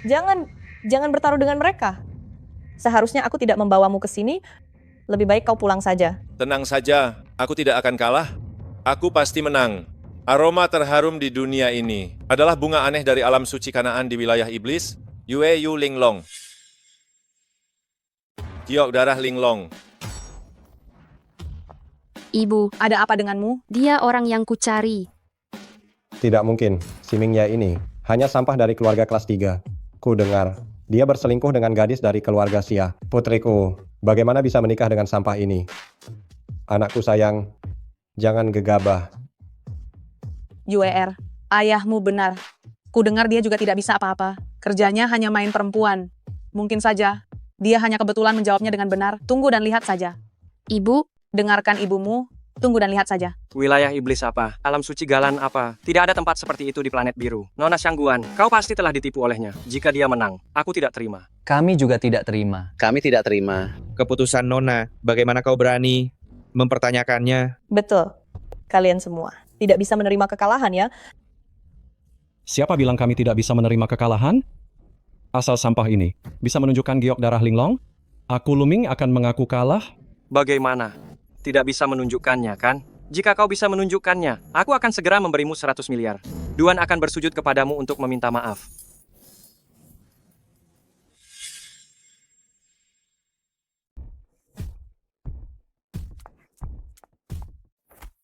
jangan bertaruh dengan mereka. Seharusnya aku tidak membawamu ke sini. Lebih baik kau pulang saja. Tenang saja, aku tidak akan kalah. Aku pasti menang. Aroma terharum di dunia ini adalah bunga aneh dari alam suci Kanaan di wilayah iblis, Yue Yu Linglong. Giok darah Linglong. Ibu, Ada apa denganmu? dia orang yang kucari. Tidak mungkin, si Mingye ini hanya sampah dari keluarga kelas 3. Ku dengar, dia berselingkuh dengan gadis dari keluarga Xia. Putriku, bagaimana bisa menikah dengan sampah ini? Anakku sayang, jangan gegabah. UER, ayahmu benar. Ku dengar dia juga tidak bisa apa-apa. Kerjanya hanya main perempuan. Mungkin saja, dia hanya kebetulan menjawabnya dengan benar. Tunggu dan lihat saja. Ibu, Dengarkan ibumu, tunggu dan lihat saja. Wilayah iblis apa? Alam suci Galan apa? Tidak ada tempat seperti itu di planet biru. Nona Shangguan, kau pasti telah ditipu olehnya. Jika dia menang, aku tidak terima. Kami juga tidak terima. Kami tidak terima. Keputusan Nona, bagaimana kau berani mempertanyakannya? Betul. Kalian semua tidak bisa menerima kekalahan ya. Siapa bilang kami tidak bisa menerima kekalahan? Asal sampah ini bisa menunjukkan giok darah Linglong, aku Luming akan mengaku kalah. Bagaimana? Tidak bisa menunjukkannya, kan? Jika kau bisa menunjukkannya, aku akan segera memberimu 100 miliar. Duan akan bersujud kepadamu untuk meminta maaf.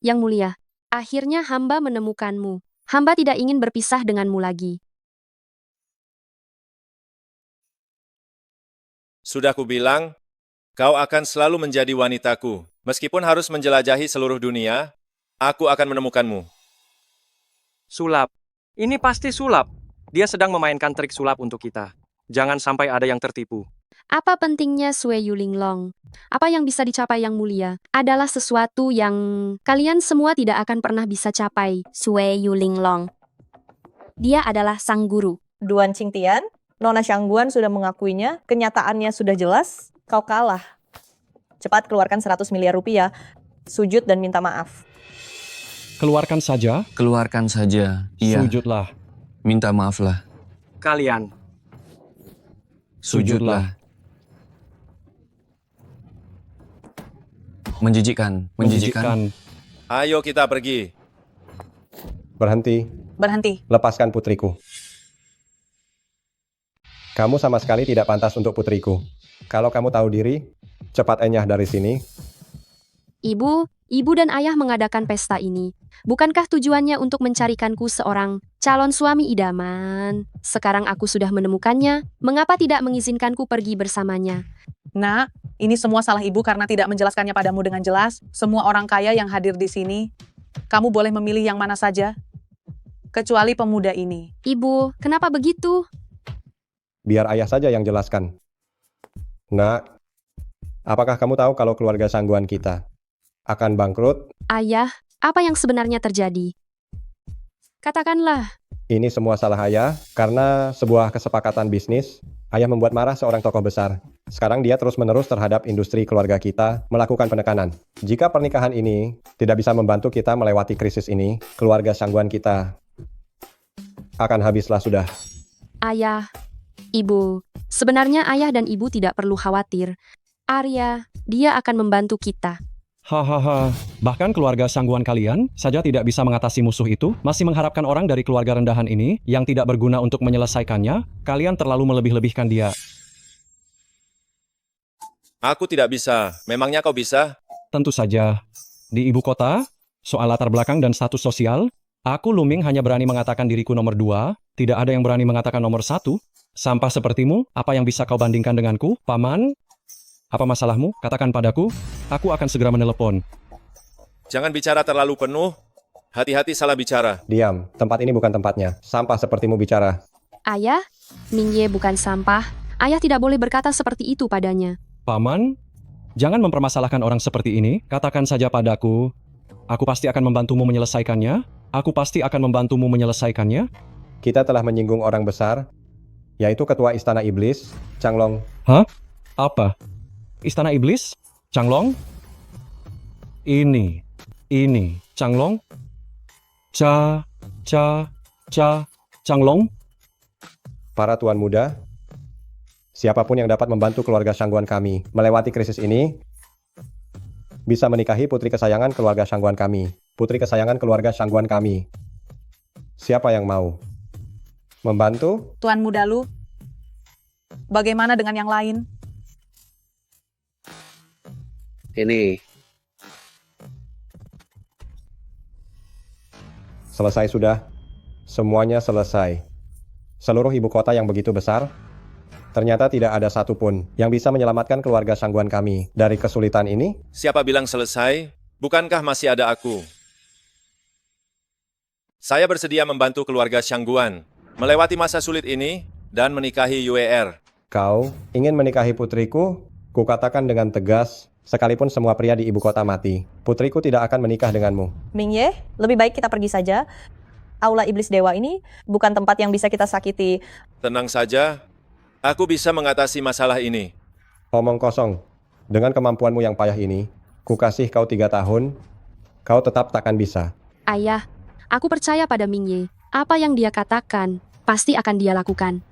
Yang Mulia, akhirnya hamba menemukanmu. Hamba tidak ingin berpisah denganmu lagi. Sudah kubilang, kau akan selalu menjadi wanitaku. Meskipun harus menjelajahi seluruh dunia, aku akan menemukanmu. Sulap. Ini pasti sulap. Dia sedang memainkan trik sulap untuk kita. Jangan sampai ada yang tertipu. Apa pentingnya Sue Yulinglong? Apa yang bisa dicapai Yang Mulia adalah sesuatu yang kalian semua tidak akan pernah bisa capai. Sue Yulinglong. Dia adalah sang guru. Duan Qingtian, Nona Shangguan sudah mengakuinya, kenyataannya sudah jelas, kau kalah. Cepat keluarkan 100 miliar rupiah, sujud dan minta maaf. Keluarkan saja. Keluarkan saja. Iya. Sujudlah. Minta maaflah. Kalian. Sujudlah. Menjijikkan. Menjijikkan. Ayo kita pergi. Berhenti. Berhenti. Lepaskan putriku. Kamu sama sekali tidak pantas untuk putriku. Kalau kamu tahu diri, cepat enyah dari sini. Ibu dan ayah mengadakan pesta ini. Bukankah tujuannya untuk mencarikanku seorang calon suami idaman? Sekarang aku sudah menemukannya, mengapa tidak mengizinkanku pergi bersamanya? Nak, ini semua salah ibu karena tidak menjelaskannya padamu dengan jelas. Semua orang kaya yang hadir di sini, kamu boleh memilih yang mana saja, kecuali pemuda ini. Ibu, kenapa begitu? Biar ayah saja yang jelaskan. Nak, apakah kamu tahu kalau keluarga Shangguan kita akan bangkrut? Ayah, apa yang sebenarnya terjadi? Katakanlah. Ini semua salah ayah karena sebuah kesepakatan bisnis. Ayah membuat marah seorang tokoh besar. Sekarang dia terus-menerus terhadap industri keluarga kita melakukan penekanan. Jika pernikahan ini tidak bisa membantu kita melewati krisis ini, keluarga Shangguan kita akan habislah sudah. Ayah, ibu, sebenarnya ayah dan ibu tidak perlu khawatir. Arya, dia akan membantu kita. Hahaha, bahkan keluarga Shangguan kalian saja tidak bisa mengatasi musuh itu, masih mengharapkan orang dari keluarga rendahan ini yang tidak berguna untuk menyelesaikannya, kalian terlalu melebih-lebihkan dia. Aku tidak bisa. Memangnya kau bisa? Tentu saja. Di ibu kota, soal latar belakang dan status sosial, aku Luming hanya berani mengatakan diriku nomor 2, tidak ada yang berani mengatakan nomor 1. Sampah sepertimu, apa yang bisa kau bandingkan denganku, Paman? Apa masalahmu? Katakan padaku. Aku akan segera menelepon. Jangan bicara terlalu penuh. Hati-hati salah bicara. Diam, tempat ini bukan tempatnya. Sampah sepertimu bicara. Ayah, Mingye bukan sampah. Ayah tidak boleh berkata seperti itu padanya. Paman, jangan mempermasalahkan orang seperti ini. Katakan saja padaku. Aku pasti akan membantumu menyelesaikannya. Aku pasti akan membantumu menyelesaikannya. Kita telah menyinggung orang besar, yaitu Ketua Istana Iblis, Changlong. Hah? Apa? Istana Iblis? Changlong? Ini, Changlong? Changlong? Para tuan muda, siapapun yang dapat membantu keluarga Shangguan kami melewati krisis ini, bisa menikahi putri kesayangan keluarga Shangguan kami. Putri kesayangan keluarga Shangguan kami. Siapa yang mau membantu? Tuan muda lu, bagaimana dengan yang lain? Ini. Selesai sudah. Semuanya selesai. Seluruh ibu kota yang begitu besar, ternyata tidak ada satupun yang bisa menyelamatkan keluarga Shangguan kami dari kesulitan ini. Siapa bilang selesai? Bukankah masih ada aku? Saya bersedia membantu keluarga Shangguan melewati masa sulit ini dan menikahi Yue. Kau ingin menikahi putriku? Kukatakan dengan tegas, sekalipun semua pria di ibu kota mati, putriku tidak akan menikah denganmu. Mingye, lebih baik kita pergi saja. Aula Iblis Dewa ini bukan tempat yang bisa kita sakiti. Tenang saja, aku bisa mengatasi masalah ini. Omong kosong. Dengan kemampuanmu yang payah ini, ku kasih kau 3 tahun, kau tetap takkan bisa. Ayah, aku percaya pada Mingye. Apa yang dia katakan, pasti akan dia lakukan.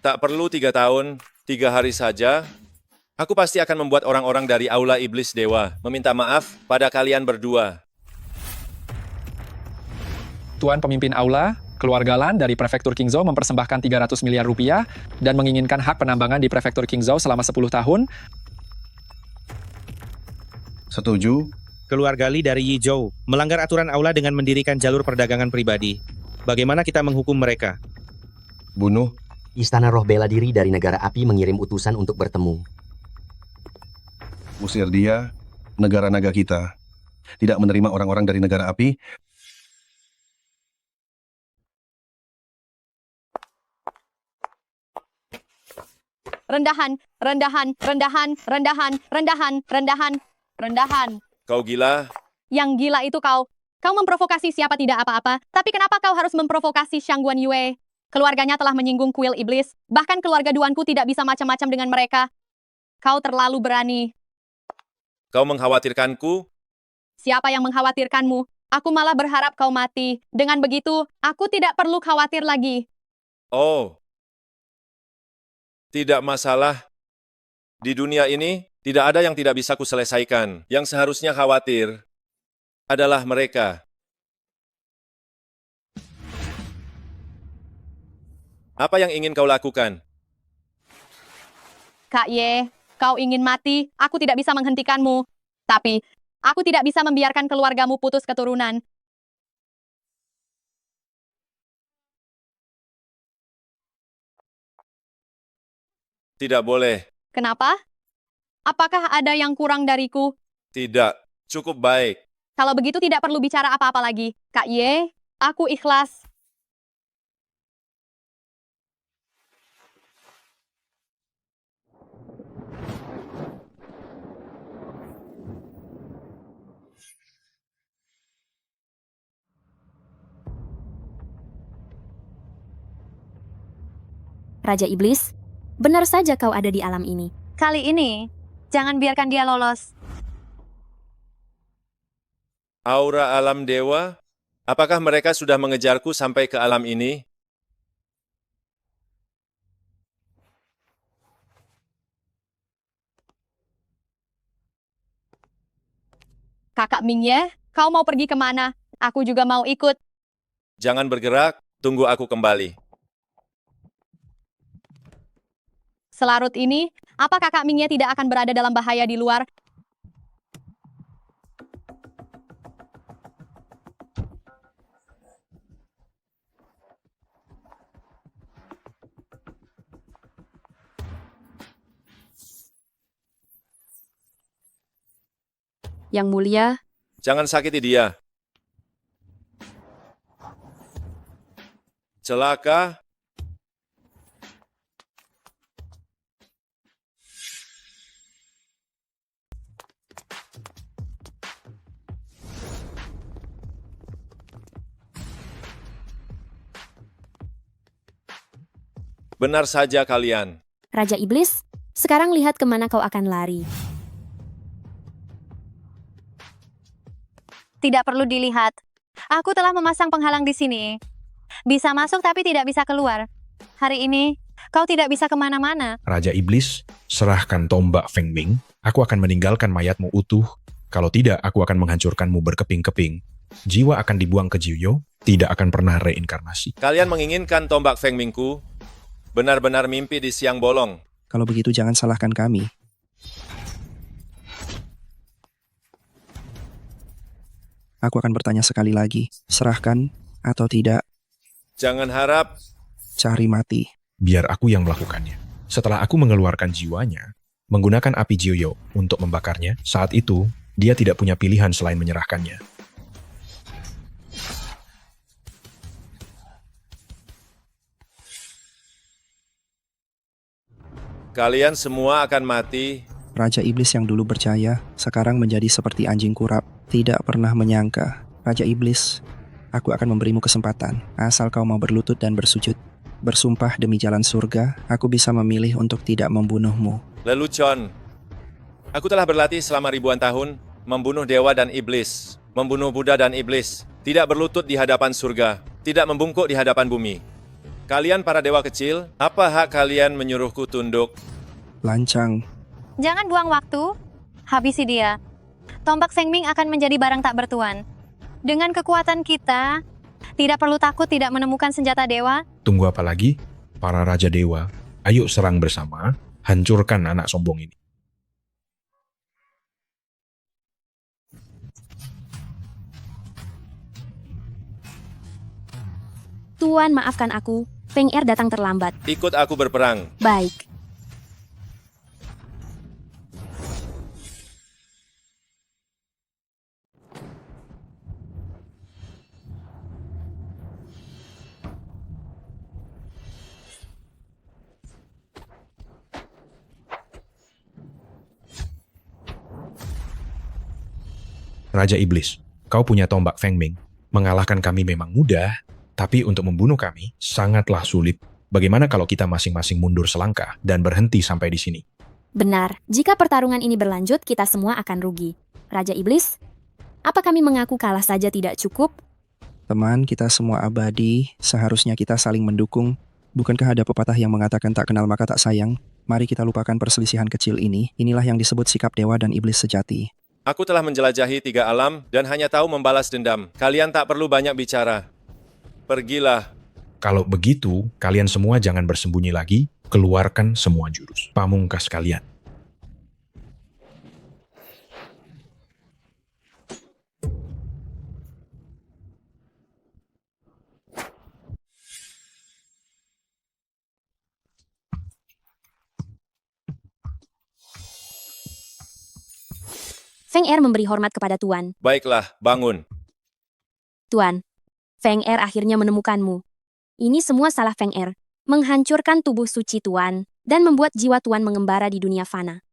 Tak perlu 3 tahun, 3 hari saja, aku pasti akan membuat orang-orang dari Aula Iblis Dewa meminta maaf pada kalian berdua. Tuan pemimpin Aula, keluarga Lan dari Prefektur Qingzhou mempersembahkan 300 miliar rupiah dan menginginkan hak penambangan di Prefektur Qingzhou selama 10 tahun. Setuju. Keluarga Li dari Yizhou melanggar aturan Aula dengan mendirikan jalur perdagangan pribadi. Bagaimana kita menghukum mereka? Bunuh. Istana Roh Bela Diri dari Negara Api mengirim utusan untuk bertemu. Usir dia, negara naga kita tidak menerima orang-orang dari Negara Api. Rendahan, rendahan, rendahan, rendahan, rendahan, rendahan, rendahan. Kau gila? Yang gila itu kau. Kau memprovokasi siapa tidak apa-apa, tapi kenapa kau harus memprovokasi Shangguan Yue? Keluarganya telah menyinggung kuil iblis, bahkan keluarga duanku tidak bisa macam-macam dengan mereka. Kau terlalu berani. Kau mengkhawatirkanku? Siapa yang mengkhawatirkanmu? Aku malah berharap kau mati. Dengan begitu, aku tidak perlu khawatir lagi. Oh. Tidak masalah. Di dunia ini, tidak ada yang tidak bisa kuselesaikan. Yang seharusnya khawatir adalah mereka. Apa yang ingin kau lakukan? Kak Ye, kau ingin mati, aku tidak bisa menghentikanmu. Tapi, aku tidak bisa membiarkan keluargamu putus keturunan. Tidak boleh. Kenapa? Apakah ada yang kurang dariku? Tidak. Cukup baik. Kalau begitu tidak perlu bicara apa-apa lagi. Kak Ye, aku ikhlas. Raja Iblis, benar saja kau ada di alam ini. Kali ini, jangan biarkan dia lolos. Aura alam dewa? Apakah mereka sudah mengejarku sampai ke alam ini? Kakak Mingye, kau mau pergi kemana? Aku juga mau ikut. Jangan bergerak, tunggu aku kembali. Selarut ini, apa kakak Mingye tidak akan berada dalam bahaya di luar? Yang mulia, Jangan sakiti dia. Celaka? Benar saja kalian. Raja Iblis, sekarang lihat kemana kau akan lari. Tidak perlu dilihat. Aku telah memasang penghalang di sini. Bisa masuk tapi tidak bisa keluar. Hari ini, kau tidak bisa kemana-mana. Raja Iblis, serahkan tombak Feng Ming. Aku akan meninggalkan mayatmu utuh. Kalau tidak, aku akan menghancurkanmu berkeping-keping. Jiwa akan dibuang ke Jiuyo, tidak akan pernah reinkarnasi. Kalian menginginkan tombak Feng Mingku? Benar-benar mimpi di siang bolong. Kalau begitu jangan salahkan kami. Aku akan bertanya sekali lagi, serahkan atau tidak, Jangan harap cari mati. Biar aku yang melakukannya. Setelah aku mengeluarkan jiwanya, menggunakan api Jiyo untuk membakarnya, saat itu, dia tidak punya pilihan selain menyerahkannya. kalian semua akan mati. Raja Iblis yang dulu percaya, sekarang menjadi seperti anjing kurap. Tidak pernah menyangka. Raja Iblis, aku akan memberimu kesempatan, asal kau mau berlutut dan bersujud. Bersumpah demi jalan surga, aku bisa memilih untuk tidak membunuhmu. Lelucon. Aku telah berlatih selama ribuan tahun, membunuh dewa dan iblis, membunuh Buddha dan iblis, tidak berlutut di hadapan surga, tidak membungkuk di hadapan bumi. Kalian para dewa kecil, apa hak kalian menyuruhku tunduk? Lancang. Jangan buang waktu, habisi dia. Tombak Feng Ming akan menjadi barang tak bertuan. Dengan kekuatan kita, tidak perlu takut tidak menemukan senjata dewa. Tunggu apa lagi? Para Raja Dewa, ayo serang bersama, hancurkan anak sombong ini. Tuan, maafkan aku. Feng Er datang terlambat. Ikut aku berperang. Baik. Raja Iblis, kau punya tombak Feng Ming. Mengalahkan kami memang mudah, tapi untuk membunuh kami sangatlah sulit. Bagaimana kalau kita masing-masing mundur selangkah dan berhenti sampai di sini? Benar, jika pertarungan ini berlanjut, kita semua akan rugi. Raja Iblis, apa kami mengaku kalah saja tidak cukup? Teman, kita semua abadi, seharusnya kita saling mendukung. Bukankah ada pepatah yang mengatakan tak kenal maka tak sayang? Mari kita lupakan perselisihan kecil ini. Inilah yang disebut sikap dewa dan iblis sejati. Aku telah menjelajahi 3 alam dan hanya tahu membalas dendam. Kalian tak perlu banyak bicara. Pergilah. Kalau begitu, kalian semua jangan bersembunyi lagi, keluarkan semua jurus pamungkas kalian. Feng Er memberi hormat kepada Tuan. Baiklah, bangun. Tuan, Feng Er akhirnya menemukanmu. Ini semua salah Feng Er. Menghancurkan tubuh suci Tuan, dan membuat jiwa Tuan mengembara di dunia fana.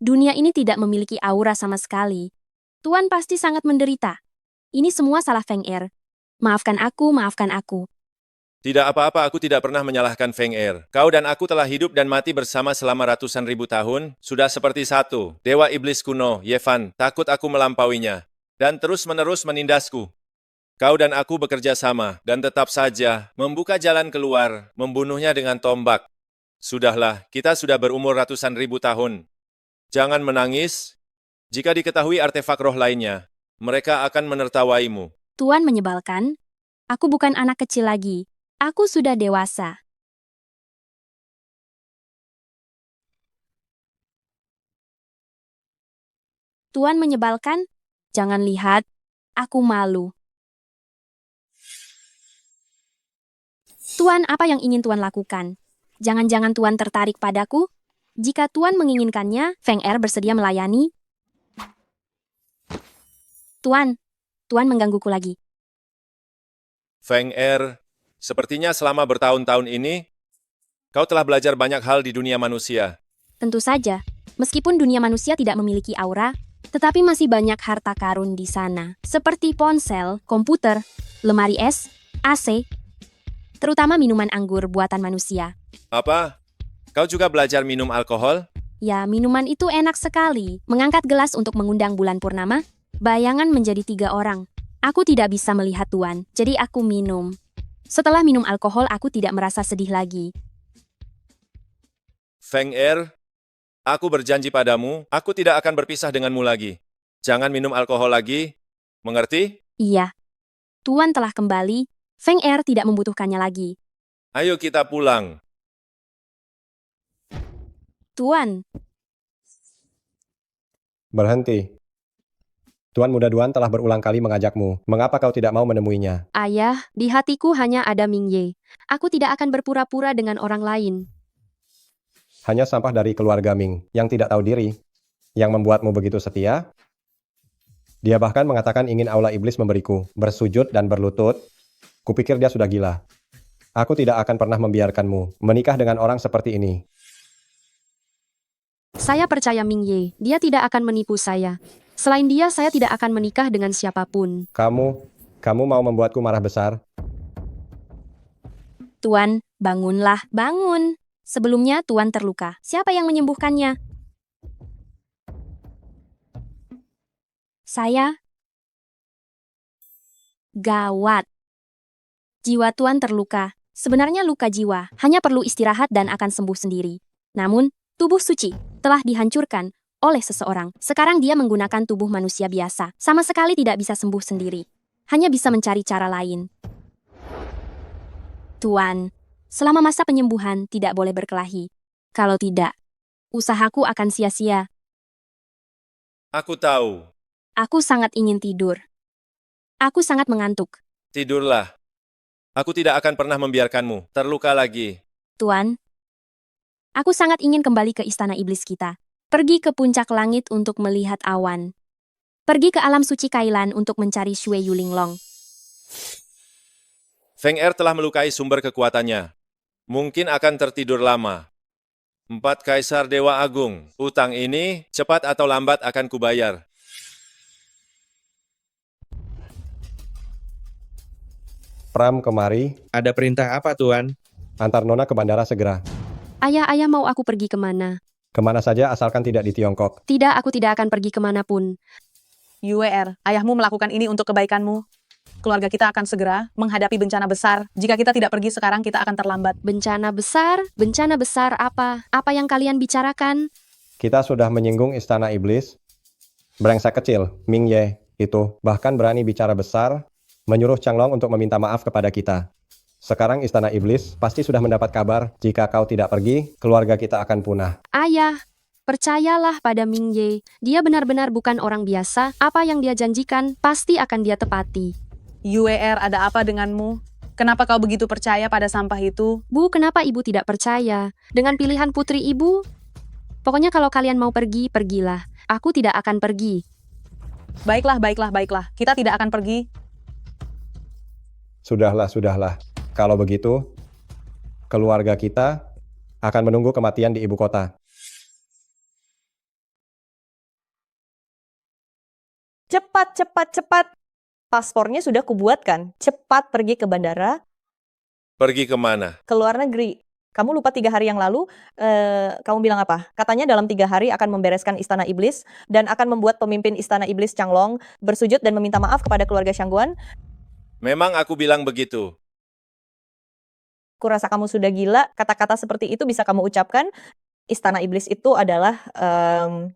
Dunia ini tidak memiliki aura sama sekali. Tuan pasti sangat menderita. Ini semua salah Feng Er. Maafkan aku, maafkan aku. Tidak apa-apa, aku tidak pernah menyalahkan Feng Er. Kau dan aku telah hidup dan mati bersama selama ratusan ribu tahun, sudah seperti satu. Dewa Iblis kuno, Yevan, takut aku melampauinya, dan terus-menerus menindasku. Kau dan aku bekerja sama, dan tetap saja membuka jalan keluar, membunuhnya dengan tombak. Sudahlah, kita sudah berumur ratusan ribu tahun. Jangan menangis. Jika diketahui artefak roh lainnya, mereka akan menertawaimu. Tuan menyebalkan. Aku bukan anak kecil lagi. Aku sudah dewasa. Tuan menyebalkan? Jangan lihat. Aku malu. Tuan, apa yang ingin Tuan lakukan? Jangan-jangan Tuan tertarik padaku? Jika Tuan menginginkannya, Feng Er bersedia melayani. Tuan menggangguku lagi. Feng Er, sepertinya selama bertahun-tahun ini, kau telah belajar banyak hal di dunia manusia. Tentu saja, meskipun dunia manusia tidak memiliki aura, tetapi masih banyak harta karun di sana, seperti ponsel, komputer, lemari es, AC, terutama minuman anggur buatan manusia. Apa? Kau juga belajar minum alkohol? Ya, minuman itu enak sekali. Mengangkat gelas untuk mengundang bulan purnama, bayangan menjadi 3 orang. Aku tidak bisa melihat Tuan, jadi aku minum. Setelah minum alkohol, aku tidak merasa sedih lagi. Feng Er, aku berjanji padamu, aku tidak akan berpisah denganmu lagi. Jangan minum alkohol lagi, mengerti? Iya. Tuan telah kembali, Feng Er tidak membutuhkannya lagi. Ayo kita pulang. Tuan, Berhenti. Tuan Muda Duan telah berulang kali mengajakmu. Mengapa kau tidak mau menemuinya? ayah, di hatiku hanya ada Mingye. Aku tidak akan berpura-pura dengan orang lain. Hanya sampah dari keluarga Ming yang tidak tahu diri, yang membuatmu begitu setia. Dia bahkan mengatakan ingin aula iblis memberiku, bersujud dan berlutut. Kupikir dia sudah gila. Aku tidak akan pernah membiarkanmu menikah dengan orang seperti ini. Saya percaya Mingye, dia tidak akan menipu saya. Selain dia, saya tidak akan menikah dengan siapapun. Kamu mau membuatku marah besar? Tuan, bangunlah, bangun. Sebelumnya Tuan terluka. Siapa yang menyembuhkannya? Saya. Gawat. Jiwa Tuan terluka. Sebenarnya luka jiwa, hanya perlu istirahat dan akan sembuh sendiri. Namun, tubuh suci telah dihancurkan oleh seseorang. Sekarang dia menggunakan tubuh manusia biasa. Sama sekali tidak bisa sembuh sendiri. Hanya bisa mencari cara lain. Tuan, selama masa penyembuhan tidak boleh berkelahi. Kalau tidak, usahaku akan sia-sia. Aku tahu. Aku sangat ingin tidur. Aku sangat mengantuk. Tidurlah. Aku tidak akan pernah membiarkanmu terluka lagi. Tuan, aku sangat ingin kembali ke istana iblis kita. Pergi ke puncak langit untuk melihat awan. Pergi ke alam suci Kailan untuk mencari Shui Yulinglong. Feng Er telah melukai sumber kekuatannya. Mungkin akan tertidur lama. 4 Kaisar Dewa Agung. Utang ini cepat atau lambat akan kubayar. Pram kemari. Ada perintah apa, Tuan? Antar Nona ke bandara segera. Ayah mau aku pergi kemana? Kemana saja asalkan tidak di Tiongkok. Tidak, aku tidak akan pergi kemanapun. UWR, ayahmu melakukan ini untuk kebaikanmu. Keluarga kita akan segera menghadapi bencana besar. Jika kita tidak pergi sekarang, kita akan terlambat. Bencana besar? Bencana besar apa? Apa yang kalian bicarakan? Kita sudah menyinggung istana iblis. Brengsek kecil, Ming Ye, itu bahkan berani bicara besar, menyuruh Changlong untuk meminta maaf kepada kita. Sekarang istana iblis pasti sudah mendapat kabar jika kau tidak pergi, keluarga kita akan punah. Ayah, percayalah pada Mingye. Dia benar-benar bukan orang biasa. Apa yang dia janjikan, pasti akan dia tepati. UWR, ada apa denganmu? Kenapa kau begitu percaya pada sampah itu? Bu, kenapa ibu tidak percaya? Dengan pilihan putri ibu? Pokoknya kalau kalian mau pergi, pergilah. Aku tidak akan pergi. Baiklah. Kita tidak akan pergi. Sudahlah. Kalau begitu, keluarga kita akan menunggu kematian di ibu kota. Cepat. Paspornya sudah kubuatkan. Cepat pergi ke bandara, Pergi kemana? ke luar negeri. Kamu lupa 3 hari yang lalu, kamu bilang apa? Katanya dalam 3 hari akan membereskan istana iblis dan akan membuat pemimpin istana iblis Changlong bersujud dan meminta maaf kepada keluarga Shangguan. Memang aku bilang begitu. Kurasa kamu sudah gila, kata-kata seperti itu bisa kamu ucapkan. Istana iblis itu adalah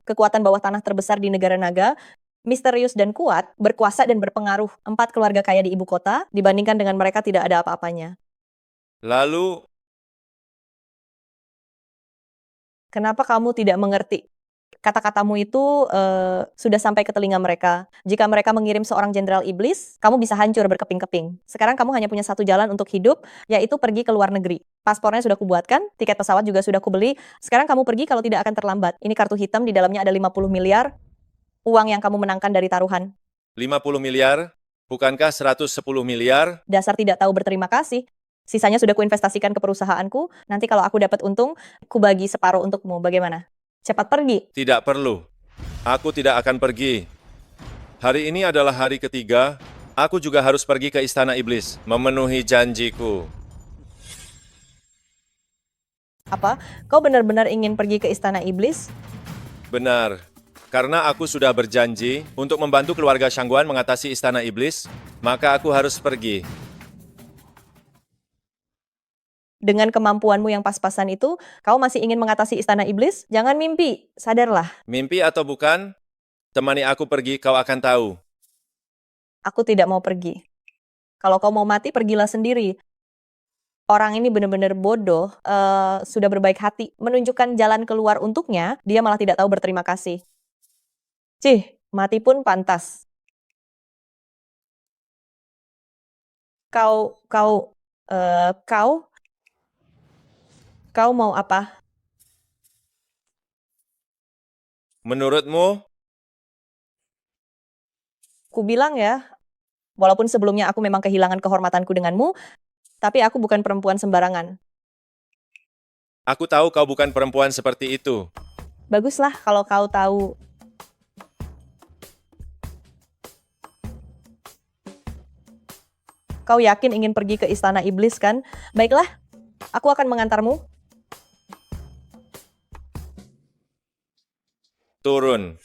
kekuatan bawah tanah terbesar di negara naga, misterius dan kuat, berkuasa dan berpengaruh. 4 keluarga kaya di ibu kota, dibandingkan dengan mereka tidak ada apa-apanya. Lalu, kenapa kamu tidak mengerti? Kata-katamu itu sudah sampai ke telinga mereka. Jika mereka mengirim seorang jenderal iblis, kamu bisa hancur berkeping-keping. Sekarang kamu hanya punya satu jalan untuk hidup, yaitu pergi ke luar negeri. Paspornya sudah kubuatkan, tiket pesawat juga sudah kubeli. Sekarang kamu pergi kalau tidak akan terlambat. Ini kartu hitam, di dalamnya ada 50 miliar. Uang yang kamu menangkan dari taruhan. 50 miliar? Bukankah 110 miliar? Dasar tidak tahu berterima kasih. Sisanya sudah kuinvestasikan ke perusahaanku. Nanti kalau aku dapat untung, kubagi separuh untukmu. Bagaimana? Cepat pergi. Tidak perlu. Aku tidak akan pergi. Hari ini adalah hari ketiga. Aku juga harus pergi ke istana iblis, memenuhi janjiku. Apa? Kau benar-benar ingin pergi ke istana iblis? Benar. Karena aku sudah berjanji untuk membantu keluarga Shangguan mengatasi istana iblis, maka aku harus pergi. Dengan kemampuanmu yang pas-pasan itu, kau masih ingin mengatasi istana iblis? Jangan mimpi, sadarlah. Mimpi atau bukan, temani aku pergi, kau akan tahu. Aku tidak mau pergi. Kalau kau mau mati, pergilah sendiri. orang ini benar-benar bodoh, sudah berbaik hati, menunjukkan jalan keluar untuknya, dia malah tidak tahu berterima kasih. Cih, mati pun pantas. Kau mau apa? Menurutmu, Ku bilang ya, walaupun sebelumnya aku memang kehilangan kehormatanku denganmu, tapi aku bukan perempuan sembarangan. aku tahu kau bukan perempuan seperti itu. Baguslah kalau kau tahu. Kau yakin ingin pergi ke istana iblis kan? Baiklah, aku akan mengantarmu. Turun.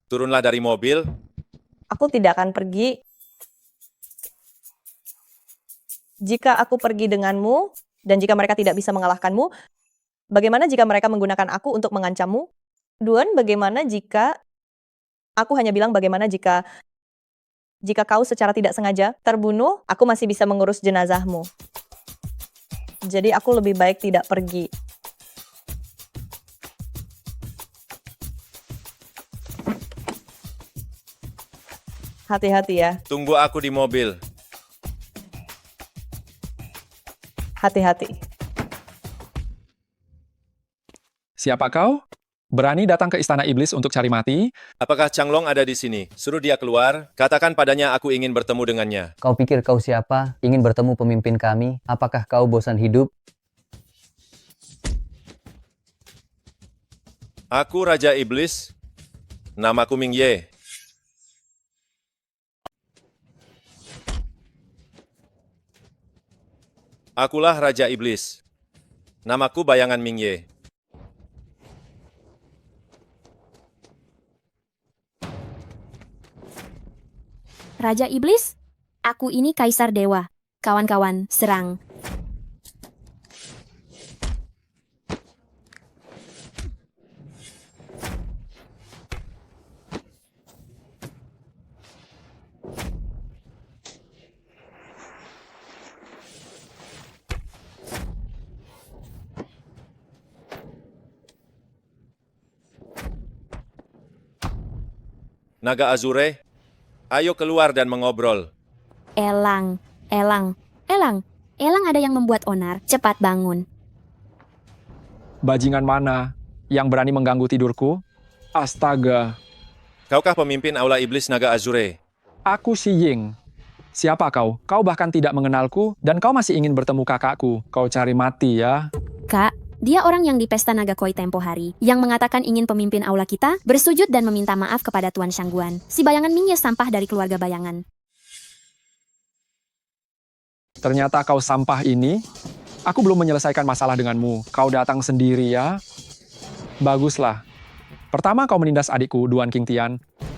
Turunlah dari mobil. Aku tidak akan pergi. Jika aku pergi denganmu, dan jika mereka tidak bisa mengalahkanmu, bagaimana jika mereka menggunakan aku untuk mengancammu? Duan, bagaimana jika aku hanya bilang bagaimana jika kau secara tidak sengaja terbunuh, aku masih bisa mengurus jenazahmu. Jadi aku lebih baik tidak pergi. Hati-hati ya, Tunggu aku di mobil. hati-hati. Siapa kau? Berani datang ke istana iblis untuk cari mati? Apakah Changlong ada di sini? Suruh dia keluar. Katakan padanya aku ingin bertemu dengannya. Kau pikir kau siapa? Ingin bertemu pemimpin kami? Apakah kau bosan hidup? Aku Raja Iblis. Namaku Ming Ye. Akulah Raja Iblis. Namaku Bayangan Ming Ye. Raja Iblis? Aku ini Kaisar Dewa. Kawan-kawan, serang. Naga Azure, ayo keluar dan mengobrol. Elang ada yang membuat onar. Cepat bangun. Bajingan mana yang berani mengganggu tidurku? Astaga, Kaukah pemimpin Aula Iblis Naga Azure? aku si Ying. Siapa kau? Kau bahkan tidak mengenalku, dan kau masih ingin bertemu kakakku. Kau cari mati ya. Kak, dia orang yang di pesta naga koi tempo hari, yang mengatakan ingin pemimpin aula kita, bersujud dan meminta maaf kepada Tuan Shangguan. Si Bayangan Ming Ye sampah dari keluarga Bayangan. Ternyata kau sampah ini. Aku belum menyelesaikan masalah denganmu. Kau datang sendiri ya. Baguslah. Pertama kau menindas adikku, Duan King Tian.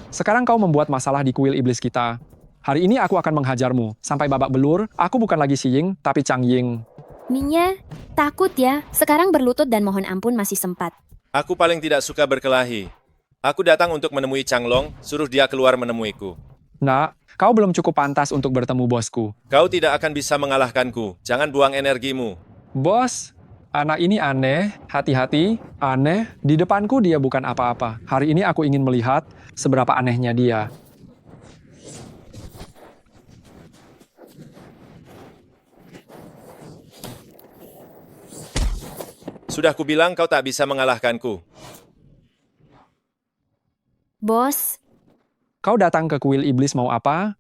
Sekarang kau membuat masalah di kuil iblis kita. Hari ini aku akan menghajarmu. Sampai babak belur, aku bukan lagi si Ying, tapi Chang Ying. Ming Ye, takut ya. Sekarang berlutut dan mohon ampun masih sempat. Aku paling tidak suka berkelahi. Aku datang untuk menemui Changlong, suruh dia keluar menemuiku. Nak, kau belum cukup pantas untuk bertemu bosku. Kau tidak akan bisa mengalahkanku. Jangan buang energimu. Bos, anak ini aneh, hati-hati, aneh. Di depanku dia bukan apa-apa. Hari ini aku ingin melihat seberapa anehnya dia. Sudah kubilang kau tak bisa mengalahkanku. Bos, Kau datang ke kuil iblis mau apa?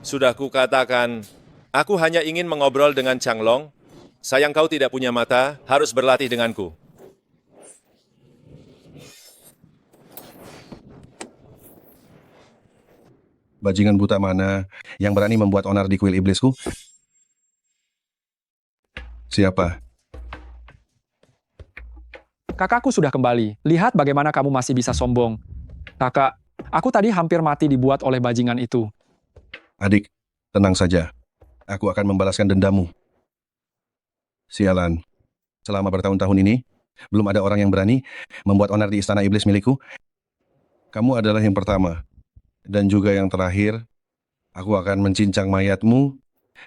Sudah kukatakan, aku hanya ingin mengobrol dengan Changlong. Sayang kau tidak punya mata, harus berlatih denganku. Bajingan buta mana yang berani membuat onar di kuil iblisku? Siapa? Kakakku sudah kembali. Lihat bagaimana kamu masih bisa sombong. Kakak, aku tadi hampir mati dibuat oleh bajingan itu. Adik, tenang saja. Aku akan membalaskan dendamu. Sialan. Selama bertahun-tahun ini, belum ada orang yang berani membuat onar di istana iblis milikku. Kamu adalah yang pertama dan juga yang terakhir. Aku akan mencincang mayatmu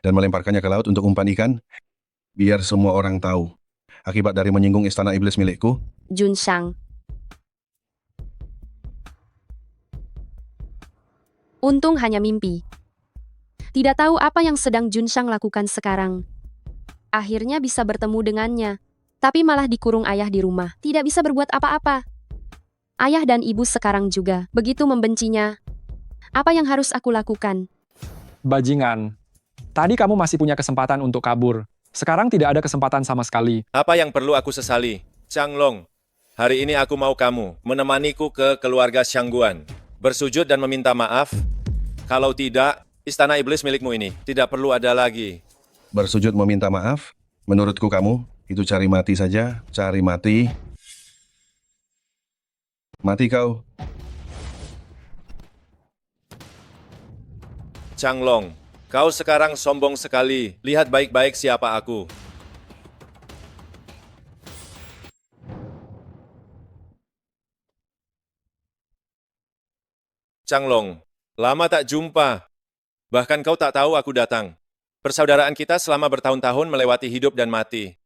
dan melemparkannya ke laut untuk umpan ikan, biar semua orang tahu akibat dari menyinggung istana iblis milikku. Junshang. Untung hanya mimpi. Tidak tahu apa yang sedang Junshang lakukan sekarang. Akhirnya bisa bertemu dengannya, tapi malah dikurung ayah di rumah. Tidak bisa berbuat apa-apa. Ayah dan ibu sekarang juga begitu membencinya. Apa yang harus aku lakukan? Bajingan. Tadi kamu masih punya kesempatan untuk kabur. Sekarang tidak ada kesempatan sama sekali. Apa yang perlu aku sesali? Changlong, hari ini aku mau kamu menemaniku ke keluarga Shangguan. Bersujud dan meminta maaf. Kalau tidak, istana iblis milikmu ini tidak perlu ada lagi. Bersujud meminta maaf? Menurutku kamu, itu cari mati saja. Cari mati. Mati kau. Changlong, kau sekarang sombong sekali. Lihat baik-baik siapa aku. Changlong, lama tak jumpa. Bahkan kau tak tahu aku datang. Persaudaraan kita selama bertahun-tahun melewati hidup dan mati.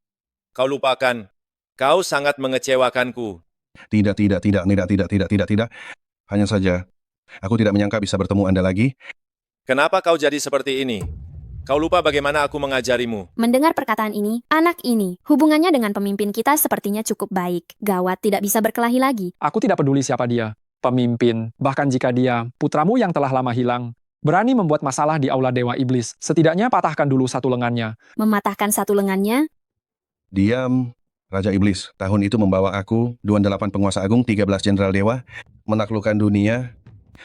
Kau lupakan. Kau sangat mengecewakanku. Tidak. Hanya saja, aku tidak menyangka bisa bertemu Anda lagi. Kenapa kau jadi seperti ini? Kau lupa bagaimana aku mengajarimu. Mendengar perkataan ini, anak ini, hubungannya dengan pemimpin kita sepertinya cukup baik. Gawat, tidak bisa berkelahi lagi. Aku tidak peduli siapa dia. Pemimpin, bahkan jika dia, putramu yang telah lama hilang, berani membuat masalah di aula Dewa Iblis, setidaknya patahkan dulu satu lengannya. Mematahkan satu lengannya? Diam, Raja Iblis. Tahun itu membawa aku, 28 penguasa agung, 13 jenderal dewa, menaklukkan dunia,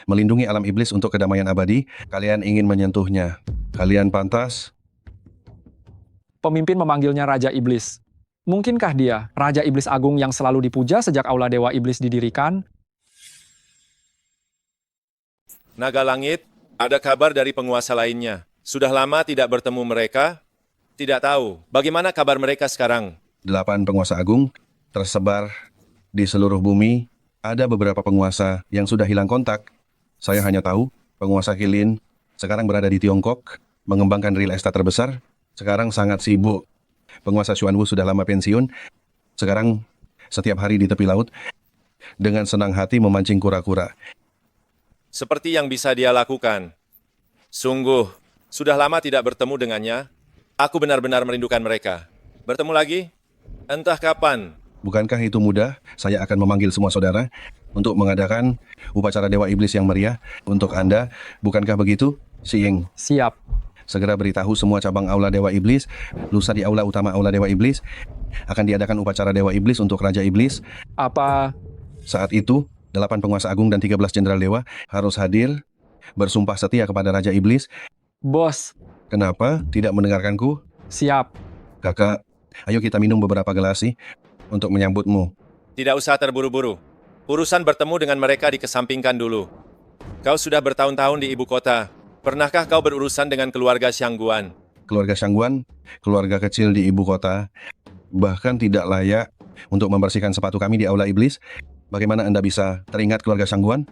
melindungi alam iblis untuk kedamaian abadi. Kalian ingin menyentuhnya. Kalian pantas. Pemimpin memanggilnya Raja Iblis. Mungkinkah dia, Raja Iblis Agung yang selalu dipuja sejak aula Dewa Iblis didirikan? Naga Langit, ada kabar dari penguasa lainnya. Sudah lama tidak bertemu mereka. Tidak tahu bagaimana kabar mereka sekarang. 8 penguasa agung tersebar di seluruh bumi. Ada beberapa penguasa yang sudah hilang kontak. Saya hanya tahu penguasa Qilin sekarang berada di Tiongkok, mengembangkan real estate terbesar. Sekarang sangat sibuk. Penguasa Xuanwu sudah lama pensiun. Sekarang setiap hari di tepi laut dengan senang hati memancing kura-kura. Seperti yang bisa dia lakukan. Sungguh, sudah lama tidak bertemu dengannya. Aku benar-benar merindukan mereka. Bertemu lagi? Entah kapan. Bukankah itu mudah? Saya akan memanggil semua saudara untuk mengadakan upacara Dewa Iblis yang meriah untuk Anda. Bukankah begitu, Si Ying? Siap. Segera beritahu semua cabang aula Dewa Iblis. Lusa di aula utama aula Dewa Iblis akan diadakan upacara Dewa Iblis untuk Raja Iblis. Apa? Saat itu, 8 penguasa agung dan 13 jenderal dewa harus hadir, bersumpah setia kepada Raja Iblis. Bos. Kenapa tidak mendengarkanku? Siap. Kakak, ayo kita minum beberapa gelasi untuk menyambutmu. Tidak usah terburu-buru. Urusan bertemu dengan mereka dikesampingkan dulu. Kau sudah bertahun-tahun di ibu kota. Pernahkah kau berurusan dengan keluarga Shangguan? Keluarga Shangguan, keluarga kecil di ibu kota, bahkan tidak layak untuk membersihkan sepatu kami di aula iblis. Bagaimana Anda bisa teringat keluarga Shangguan?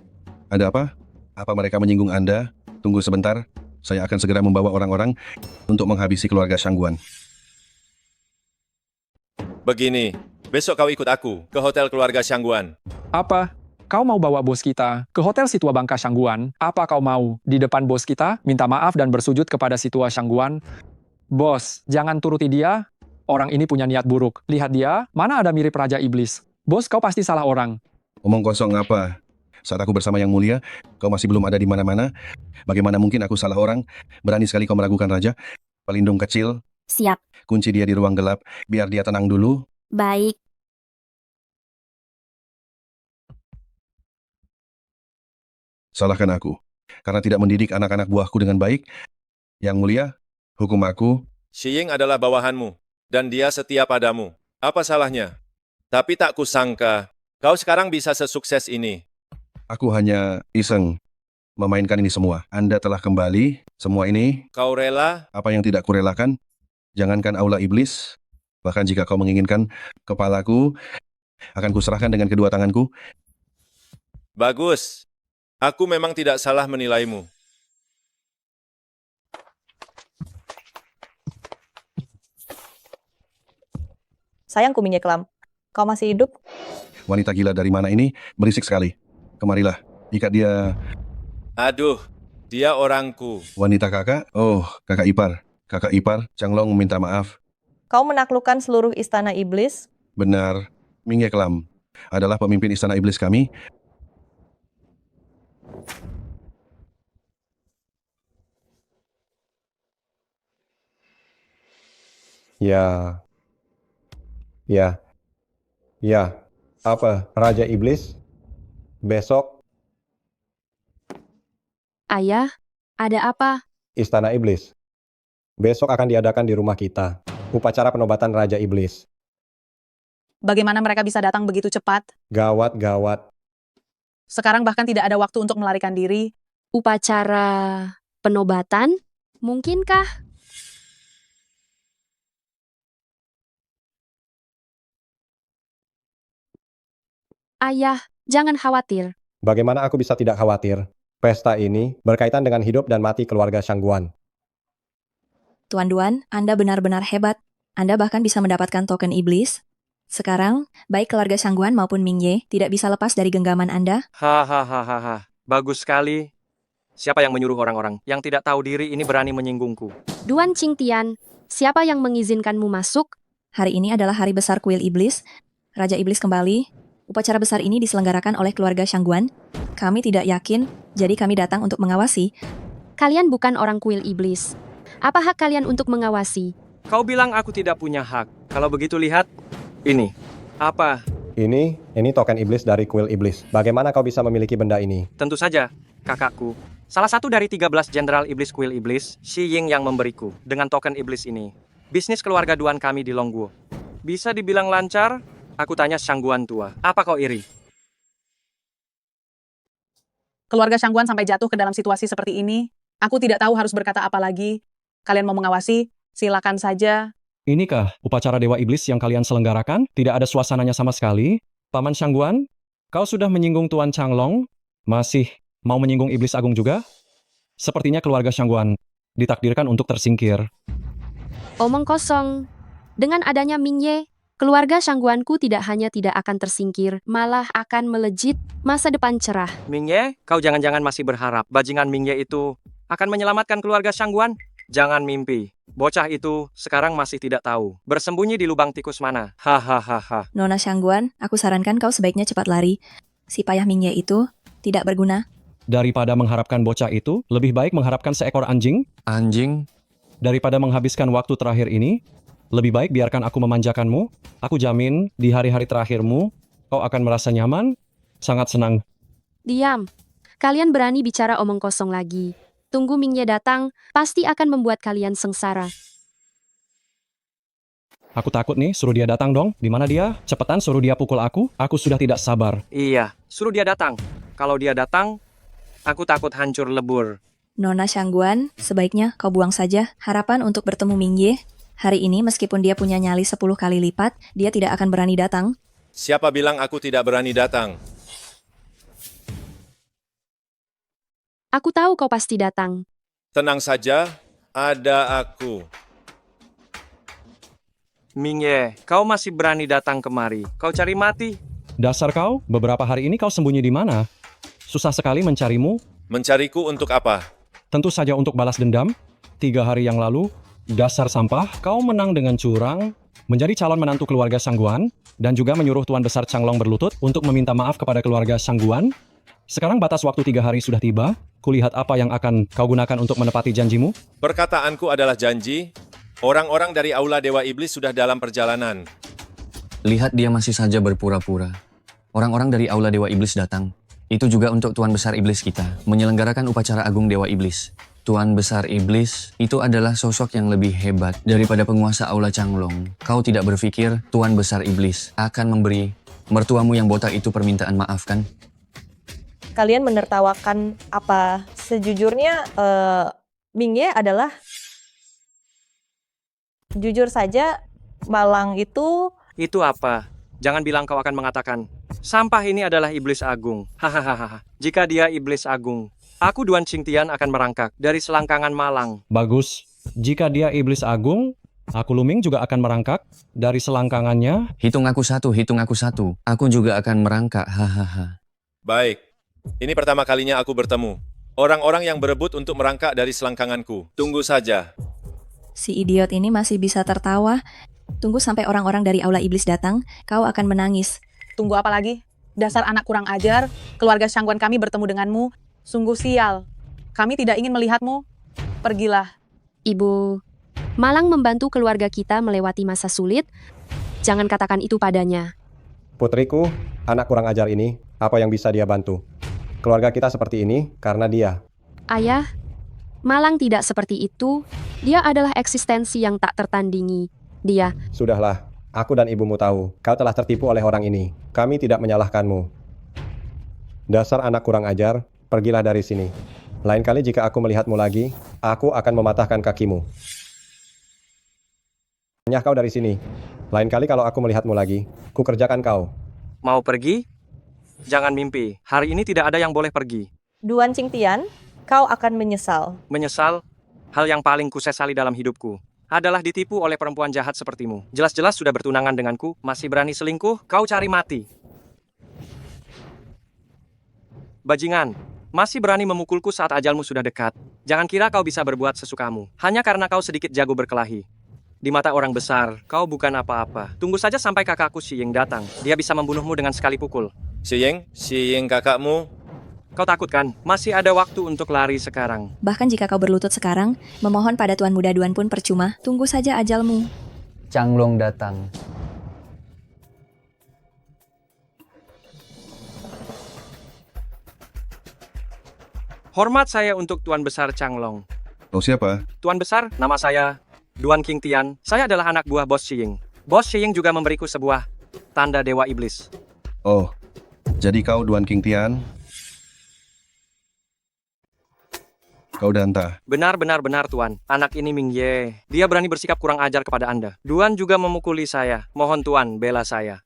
Ada apa? Apa mereka menyinggung Anda? Tunggu sebentar, saya akan segera membawa orang-orang untuk menghabisi keluarga Shangguan. Begini, besok kau ikut aku ke hotel keluarga Shangguan. Apa? Kau mau bawa bos kita ke hotel Situa Bangka Shangguan? Apa kau mau di depan bos kita minta maaf dan bersujud kepada Situa Shangguan? Bos, jangan turuti dia. Orang ini punya niat buruk. Lihat dia, mana ada mirip Raja Iblis. Bos, kau pasti salah orang. Omong kosong apa? Saat aku bersama Yang Mulia, kau masih belum ada di mana-mana. Bagaimana mungkin aku salah orang? Berani sekali kau meragukan Raja. Pelindung kecil. Siap. Kunci dia di ruang gelap, biar dia tenang dulu. Baik. Salahkan aku, karena tidak mendidik anak-anak buahku dengan baik. Yang Mulia, hukum aku. Si Ying adalah bawahanmu, dan dia setia padamu. Apa salahnya? Tapi tak kusangka, kau sekarang bisa sesukses ini. Aku hanya iseng memainkan ini semua. Anda telah kembali, semua ini. Kau rela? Apa yang tidak kurelakan? Jangankan aula iblis, bahkan jika kau menginginkan kepalaku, akan kuserahkan dengan kedua tanganku. Bagus. Aku memang tidak salah menilaimu. Sayangku Minye Kelam, kau masih hidup? Wanita gila dari mana ini? Berisik sekali. Kemarilah, ikat dia. Aduh, dia orangku. Wanita kakak? Oh, kakak ipar. Kakak ipar, Changlong minta maaf. Kau menaklukkan seluruh istana iblis? Benar, Mingye Kelam adalah pemimpin istana iblis kami. Ya, ya, ya. Apa, Raja Iblis? Besok, Ayah, ada apa? Istana Iblis. Besok akan diadakan di rumah kita. Upacara penobatan Raja Iblis. Bagaimana mereka bisa datang begitu cepat? Gawat, gawat. Sekarang bahkan tidak ada waktu untuk melarikan diri. Upacara penobatan? Mungkinkah? Ayah, jangan khawatir. Bagaimana aku bisa tidak khawatir? Pesta ini berkaitan dengan hidup dan mati keluarga Shangguan. Tuan Duan, Anda benar-benar hebat. Anda bahkan bisa mendapatkan token iblis. Sekarang, baik keluarga Shangguan maupun Mingye tidak bisa lepas dari genggaman Anda. Hahaha, bagus sekali. Siapa yang menyuruh orang-orang yang tidak tahu diri ini berani menyinggungku? Duan Qingtian, siapa yang mengizinkanmu masuk? Hari ini adalah hari besar kuil iblis. Raja Iblis kembali. Upacara besar ini diselenggarakan oleh keluarga Shangguan. Kami tidak yakin, jadi kami datang untuk mengawasi. Kalian bukan orang kuil iblis. Apa hak kalian untuk mengawasi? Kau bilang aku tidak punya hak. Kalau begitu lihat, ini. Apa? Ini token iblis dari kuil iblis. Bagaimana kau bisa memiliki benda ini? Tentu saja, kakakku. Salah satu dari 13 jenderal iblis kuil iblis, Xi Ying yang memberiku dengan token iblis ini. Bisnis keluarga Duan kami di Longguo. Bisa dibilang lancar? Aku tanya Shangguan tua, apa kau iri? Keluarga Shangguan sampai jatuh ke dalam situasi seperti ini. Aku tidak tahu harus berkata apa lagi. Kalian mau mengawasi? Silakan saja. Inikah upacara Dewa Iblis yang kalian selenggarakan? Tidak ada suasananya sama sekali. Paman Shangguan, kau sudah menyinggung Tuan Changlong? Masih mau menyinggung Iblis Agung juga? Sepertinya keluarga Shangguan ditakdirkan untuk tersingkir. Omong kosong. Dengan adanya Mingye, keluarga Shangguanku tidak hanya tidak akan tersingkir, malah akan melejit, masa depan cerah. Mingye, kau jangan-jangan masih berharap bajingan Mingye itu akan menyelamatkan keluarga Shangguan? Jangan mimpi. Bocah itu sekarang masih tidak tahu bersembunyi di lubang tikus mana. Hahaha. Nona Shangguan, aku sarankan kau sebaiknya cepat lari. Si payah Mingye itu tidak berguna. Daripada mengharapkan bocah itu, lebih baik mengharapkan seekor anjing. Anjing? Daripada menghabiskan waktu terakhir ini, lebih baik biarkan aku memanjakanmu. Aku jamin di hari-hari terakhirmu, kau akan merasa nyaman, sangat senang. Diam. Kalian berani bicara omong kosong lagi. Tunggu Mingye datang, pasti akan membuat kalian sengsara. Aku takut nih, suruh dia datang dong. Di mana dia? Cepetan suruh dia pukul aku sudah tidak sabar. Iya, suruh dia datang. Kalau dia datang, aku takut hancur lebur. Nona Shangguan, sebaiknya kau buang saja harapan untuk bertemu Mingye. Hari ini meskipun dia punya nyali 10 kali lipat, dia tidak akan berani datang. Siapa bilang aku tidak berani datang? Aku tahu kau pasti datang. Tenang saja, ada aku. Mingye, kau masih berani datang kemari. Kau cari mati. Dasar kau, beberapa hari ini kau sembunyi di mana? Susah sekali mencarimu. Mencariku untuk apa? Tentu saja untuk balas dendam. 3 hari yang lalu, dasar sampah, kau menang dengan curang, menjadi calon menantu keluarga Shangguan, dan juga menyuruh Tuan Besar Changlong berlutut untuk meminta maaf kepada keluarga Shangguan. Sekarang batas waktu 3 hari sudah tiba. Kulihat apa yang akan kau gunakan untuk menepati janjimu. Perkataanku adalah janji. Orang-orang dari Aula Dewa Iblis sudah dalam perjalanan. Lihat dia masih saja berpura-pura. Orang-orang dari Aula Dewa Iblis datang. Itu juga untuk Tuan Besar Iblis kita, menyelenggarakan upacara agung Dewa Iblis. Tuan Besar Iblis itu adalah sosok yang lebih hebat daripada penguasa Aula Changlong. Kau tidak berpikir Tuan Besar Iblis akan memberi mertuamu yang botak itu permintaan maaf kan? Kalian menertawakan apa? Sejujurnya, Mingye adalah, jujur saja, Malang itu... Itu apa? Jangan bilang kau akan mengatakan, sampah ini adalah iblis agung. Hahaha. Jika dia iblis agung, aku Duan Qingtian akan merangkak dari selangkangan malang. Bagus. Jika dia iblis agung, aku Luming juga akan merangkak dari selangkangannya. Hitung aku satu. Aku juga akan merangkak, hahaha. Baik, ini pertama kalinya aku bertemu. Orang-orang yang berebut untuk merangkak dari selangkanganku. Tunggu saja. Si idiot ini masih bisa tertawa. Tunggu sampai orang-orang dari aula iblis datang, kau akan menangis. Tunggu apa lagi? Dasar anak kurang ajar, keluarga Shangguan kami bertemu denganmu. Sungguh sial. Kami tidak ingin melihatmu. Pergilah. Ibu, Malang membantu keluarga kita melewati masa sulit. Jangan katakan itu padanya. Putriku, anak kurang ajar ini, apa yang bisa dia bantu? Keluarga kita seperti ini karena dia. Ayah, Malang tidak seperti itu. Dia adalah eksistensi yang tak tertandingi. Dia. Sudahlah, aku dan ibumu tahu, kau telah tertipu oleh orang ini. Kami tidak menyalahkanmu. Dasar anak kurang ajar, pergilah dari sini. Lain kali jika aku melihatmu lagi, aku akan mematahkan kakimu. Nyah kau dari sini. Lain kali kalau aku melihatmu lagi, ku kerjakan kau. Mau pergi? Jangan mimpi. Hari ini tidak ada yang boleh pergi. Duan Qingtian, kau akan menyesal. Menyesal? Hal yang paling kusesali dalam hidupku adalah ditipu oleh perempuan jahat sepertimu. Jelas-jelas sudah bertunangan denganku, masih berani selingkuh, kau cari mati. Bajingan, masih berani memukulku saat ajalmu sudah dekat. Jangan kira kau bisa berbuat sesukamu, hanya karena kau sedikit jago berkelahi. Di mata orang besar, kau bukan apa-apa. Tunggu saja sampai kakakku Xiying datang. Dia bisa membunuhmu dengan sekali pukul. Xiying kakakmu. Kau takut kan? Masih ada waktu untuk lari sekarang. Bahkan jika kau berlutut sekarang, memohon pada Tuan Muda Duan pun percuma. Tunggu saja ajalmu. Changlong datang. Hormat saya untuk Tuan Besar Changlong. Oh siapa? Tuan Besar, nama saya Duan Qingtian. Saya adalah anak buah Bos Xiying. Bos Xiying juga memberiku sebuah tanda Dewa Iblis. Oh, jadi kau Duan Qingtian? Kau Danta. Benar, Tuan. Anak ini Ming Ye. Dia berani bersikap kurang ajar kepada Anda. Duan juga memukuli saya. Mohon Tuan, bela saya.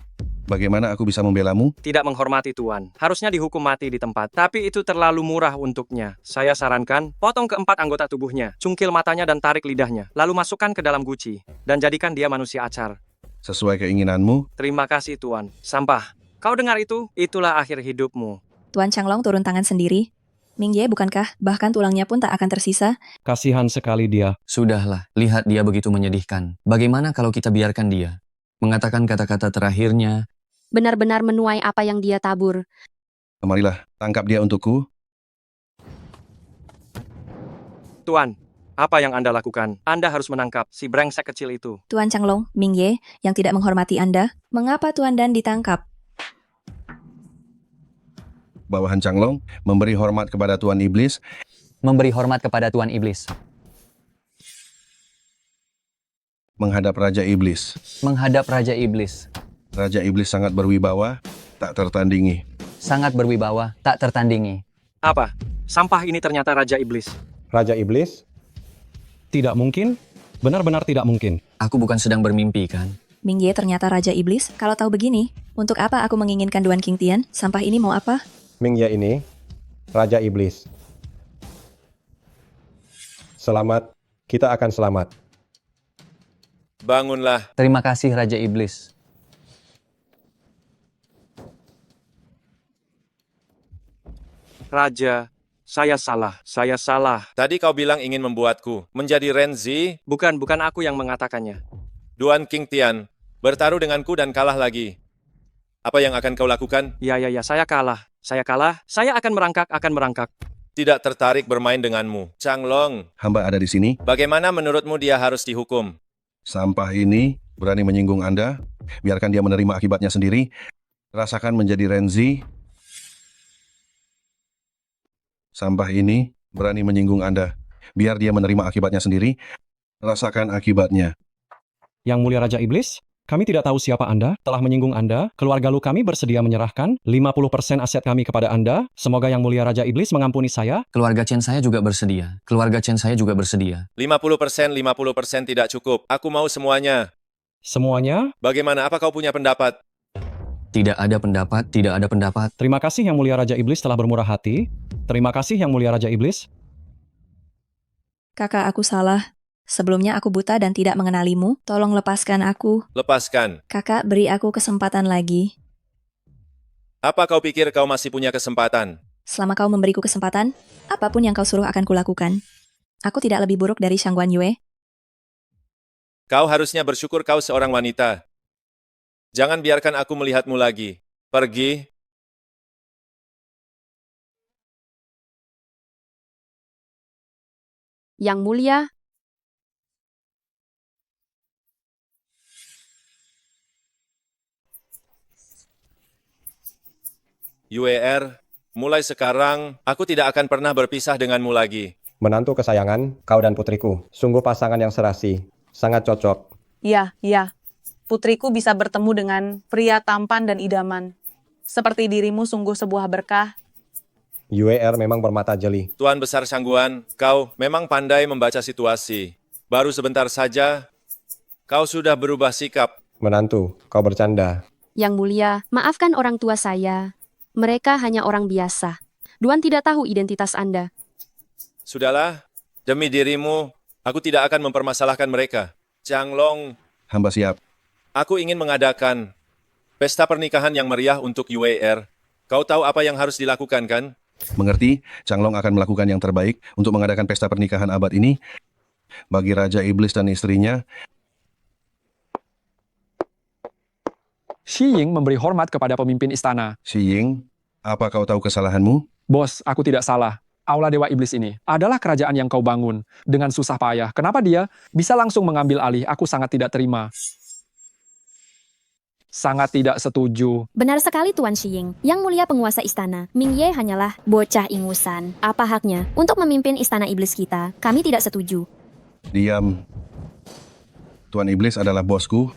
Bagaimana aku bisa membelamu? Tidak menghormati Tuan. Harusnya dihukum mati di tempat. Tapi itu terlalu murah untuknya. Saya sarankan, potong keempat anggota tubuhnya, cungkil matanya dan tarik lidahnya. Lalu masukkan ke dalam guci. Dan jadikan dia manusia acar. Sesuai keinginanmu? Terima kasih Tuan. Sampah. Kau dengar itu? Itulah akhir hidupmu. Tuan Changlong turun tangan sendiri. Ming Ye bukankah? Bahkan tulangnya pun tak akan tersisa. Kasihan sekali dia. Sudahlah, lihat dia begitu menyedihkan. Bagaimana kalau kita biarkan dia mengatakan kata-kata terakhirnya? Benar-benar menuai apa yang dia tabur. Marilah, tangkap dia untukku. Tuan, apa yang Anda lakukan? Anda harus menangkap si brengsek kecil itu. Tuan Changlong, Ming Ye, yang tidak menghormati Anda, mengapa Tuan Dan ditangkap? Bawahan Changlong, memberi hormat kepada Tuan Iblis. Memberi hormat kepada Tuan Iblis. Menghadap Raja Iblis. Menghadap Raja Iblis. Raja Iblis sangat berwibawa, tak tertandingi. Sangat berwibawa, tak tertandingi. Apa? Sampah ini ternyata Raja Iblis. Raja Iblis? Tidak mungkin. Benar-benar tidak mungkin. Aku bukan sedang bermimpi, kan? Ming Ye ternyata Raja Iblis. Kalau tahu begini, untuk apa aku menginginkan Duan Qingtian? Sampah ini mau apa? Ming Ye ini, Raja Iblis. Selamat, kita akan selamat. Bangunlah. Terima kasih Raja Iblis. Raja, saya salah. Tadi kau bilang ingin membuatku menjadi Renzi. Bukan aku yang mengatakannya. Duan Qingtian, bertaruh denganku dan kalah lagi. Apa yang akan kau lakukan? Ya, saya kalah. Saya akan merangkak. Tidak tertarik bermain denganmu. Changlong. Hamba ada di sini. Bagaimana menurutmu dia harus dihukum? Sampah ini berani menyinggung Anda. Biarkan dia menerima akibatnya sendiri. Rasakan menjadi Renzi. Sampah ini berani menyinggung Anda. Biar dia menerima akibatnya sendiri. Rasakan akibatnya. Yang Mulia Raja Iblis, kami tidak tahu siapa Anda, telah menyinggung Anda, keluarga Lu kami bersedia menyerahkan 50% aset kami kepada Anda. Semoga Yang Mulia Raja Iblis mengampuni saya. Keluarga Chen saya juga bersedia. 50% tidak cukup. Aku mau semuanya. Semuanya? Bagaimana? Apa kau punya pendapat? Tidak ada pendapat, tidak ada pendapat. Terima kasih Yang Mulia Raja Iblis telah bermurah hati. Terima kasih Yang Mulia Raja Iblis. Kakak, aku salah. Sebelumnya aku buta dan tidak mengenalimu. Tolong lepaskan aku. Lepaskan. Kakak, beri aku kesempatan lagi. Apa kau pikir kau masih punya kesempatan? Selama kau memberiku kesempatan, apapun yang kau suruh akan kulakukan. Aku tidak lebih buruk dari Shangguan Yue. Kau harusnya bersyukur kau seorang wanita. Jangan biarkan aku melihatmu lagi. Pergi. Yang Mulia, UER, mulai sekarang, aku tidak akan pernah berpisah denganmu lagi. Menantu kesayangan, kau dan putriku. Sungguh pasangan yang serasi. Sangat cocok. Iya, iya. Putriku bisa bertemu dengan pria tampan dan idaman. Seperti dirimu sungguh sebuah berkah. UER memang bermata jeli. Tuan Besar Shangguan, kau memang pandai membaca situasi. Baru sebentar saja, kau sudah berubah sikap. Menantu, kau bercanda. Yang Mulia, maafkan orang tua saya. Mereka hanya orang biasa. Duan tidak tahu identitas Anda. Sudahlah, demi dirimu, aku tidak akan mempermasalahkan mereka. Changlong, Hamba siap. aku ingin mengadakan pesta pernikahan yang meriah untuk UER. Kau tahu apa yang harus dilakukan, kan? Mengerti, Changlong akan melakukan yang terbaik untuk mengadakan pesta pernikahan abad ini bagi Raja Iblis dan istrinya. Xi Ying memberi hormat kepada pemimpin istana. Xi Ying, apa kau tahu kesalahanmu? Bos, aku tidak salah. Aula Dewa Iblis ini adalah kerajaan yang kau bangun dengan susah payah. Kenapa dia bisa langsung mengambil alih? Aku sangat tidak terima. Sangat tidak setuju. Benar sekali Tuan Xiying. Yang Mulia penguasa istana, Ming Ye hanyalah bocah ingusan. Apa haknya untuk memimpin istana iblis kita? Kami tidak setuju. Diam. Tuan Iblis adalah bosku.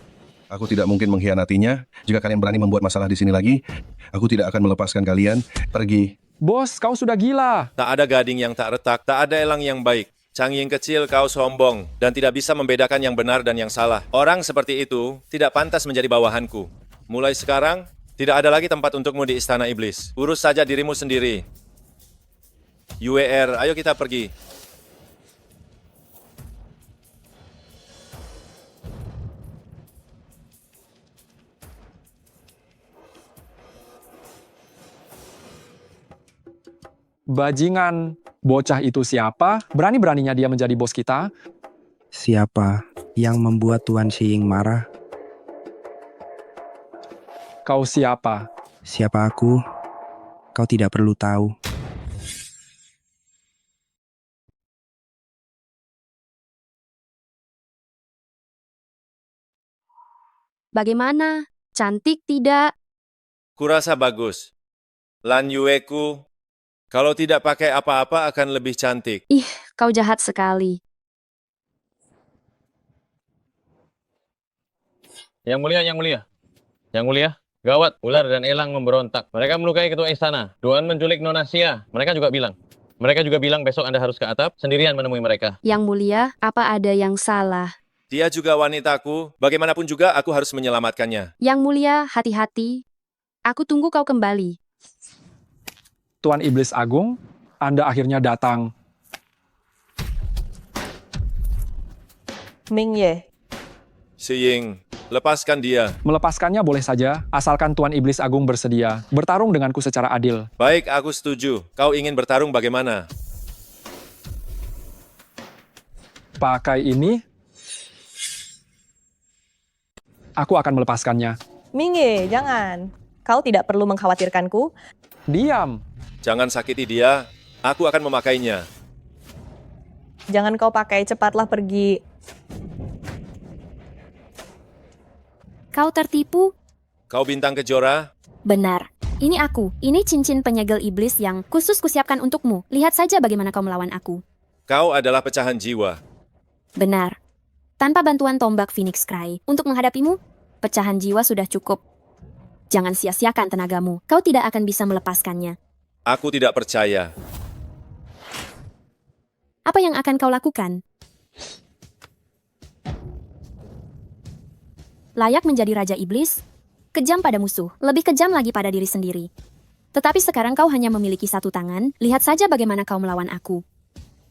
Aku tidak mungkin mengkhianatinya. Jika kalian berani membuat masalah di sini lagi, aku tidak akan melepaskan kalian. Pergi. Bos, kau sudah gila. Tak ada gading yang tak retak, tak ada elang yang baik. Changying kecil, kau sombong, dan tidak bisa membedakan yang benar dan yang salah. Orang seperti itu tidak pantas menjadi bawahanku. Mulai sekarang, tidak ada lagi tempat untukmu di Istana Iblis. Urus saja dirimu sendiri. UER, ayo kita pergi. Bajingan, bocah itu siapa? Berani-beraninya dia menjadi bos kita? Siapa yang membuat Tuan Xi Ying marah? Kau siapa? Siapa aku? Kau tidak perlu tahu. Bagaimana? Cantik tidak? Kurasa bagus. Lan Yueku, kalau tidak pakai apa-apa akan lebih cantik. Ih, kau jahat sekali. Yang mulia, yang mulia. Yang mulia, gawat, ular dan elang memberontak. Mereka melukai ketua istana. Duan menculik Nona Xia. Mereka juga bilang besok Anda harus ke atap, sendirian menemui mereka. Yang Mulia, apa ada yang salah? Dia juga wanitaku, bagaimanapun juga aku harus menyelamatkannya. Yang Mulia, hati-hati. Aku tunggu kau kembali. Tuan Iblis Agung, Anda akhirnya datang. Ming Ye. Xi Ying, lepaskan dia. Melepaskannya boleh saja, asalkan Tuan Iblis Agung bersedia bertarung denganku secara adil. Baik, aku setuju. Kau ingin bertarung bagaimana? Pakai ini, aku akan melepaskannya. Ming Ye, jangan. Kau tidak perlu mengkhawatirkanku. Diam. Jangan sakiti dia, aku akan memakainya. Jangan kau pakai, cepatlah pergi. Kau tertipu? Kau bintang kejora? Benar. Ini aku. Ini cincin penyegel iblis yang khusus kusiapkan untukmu. Lihat saja bagaimana kau melawan aku. Kau adalah pecahan jiwa. Benar. Tanpa bantuan tombak Phoenix Cry untuk menghadapimu, pecahan jiwa sudah cukup. Jangan sia-siakan tenagamu. Kau tidak akan bisa melepaskannya. Aku tidak percaya. Apa yang akan kau lakukan? Layak menjadi Raja Iblis? Kejam pada musuh, lebih kejam lagi pada diri sendiri. Tetapi sekarang kau hanya memiliki satu tangan, lihat saja bagaimana kau melawan aku.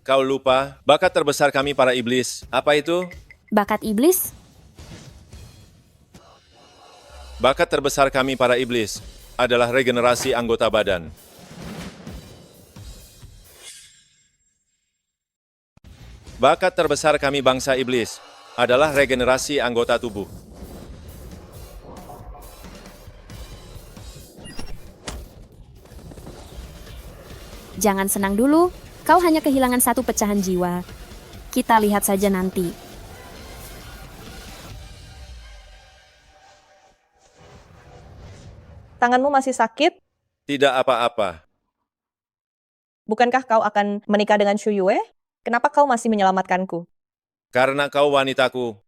Kau lupa, bakat terbesar kami para iblis. Apa itu? Bakat iblis? Bakat terbesar kami para iblis adalah regenerasi anggota badan. Bakat terbesar kami bangsa iblis adalah regenerasi anggota tubuh. Jangan senang dulu, kau hanya kehilangan satu pecahan jiwa. Kita lihat saja nanti. Tanganmu masih sakit? Tidak apa-apa. Bukankah kau akan menikah dengan Shu Yue? Kenapa kau masih menyelamatkanku? Karena kau wanitaku,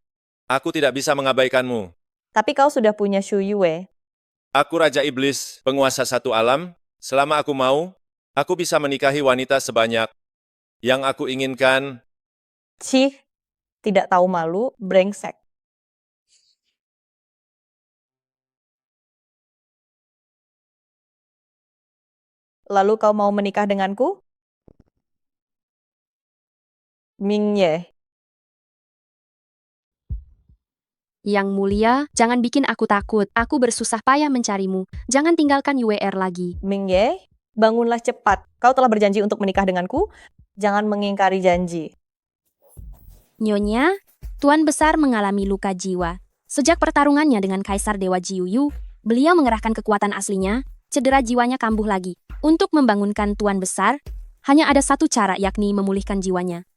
aku tidak bisa mengabaikanmu. Tapi kau sudah punya Shu Yue. Aku Raja Iblis, penguasa satu alam. Selama aku mau, aku bisa menikahi wanita sebanyak yang aku inginkan. Cih, tidak tahu malu, brengsek. Lalu kau mau menikah denganku? Mingye. Yang mulia, jangan bikin aku takut. Aku bersusah payah mencarimu. Jangan tinggalkan UWR lagi. Mingye, bangunlah cepat. Kau telah berjanji untuk menikah denganku. Jangan mengingkari janji. Nyonya, Tuan Besar mengalami luka jiwa. Sejak pertarungannya dengan Kaisar Dewa Jiuyu, beliau mengerahkan kekuatan aslinya, cedera jiwanya kambuh lagi. Untuk membangunkan Tuan Besar, hanya ada satu cara, yakni memulihkan jiwanya.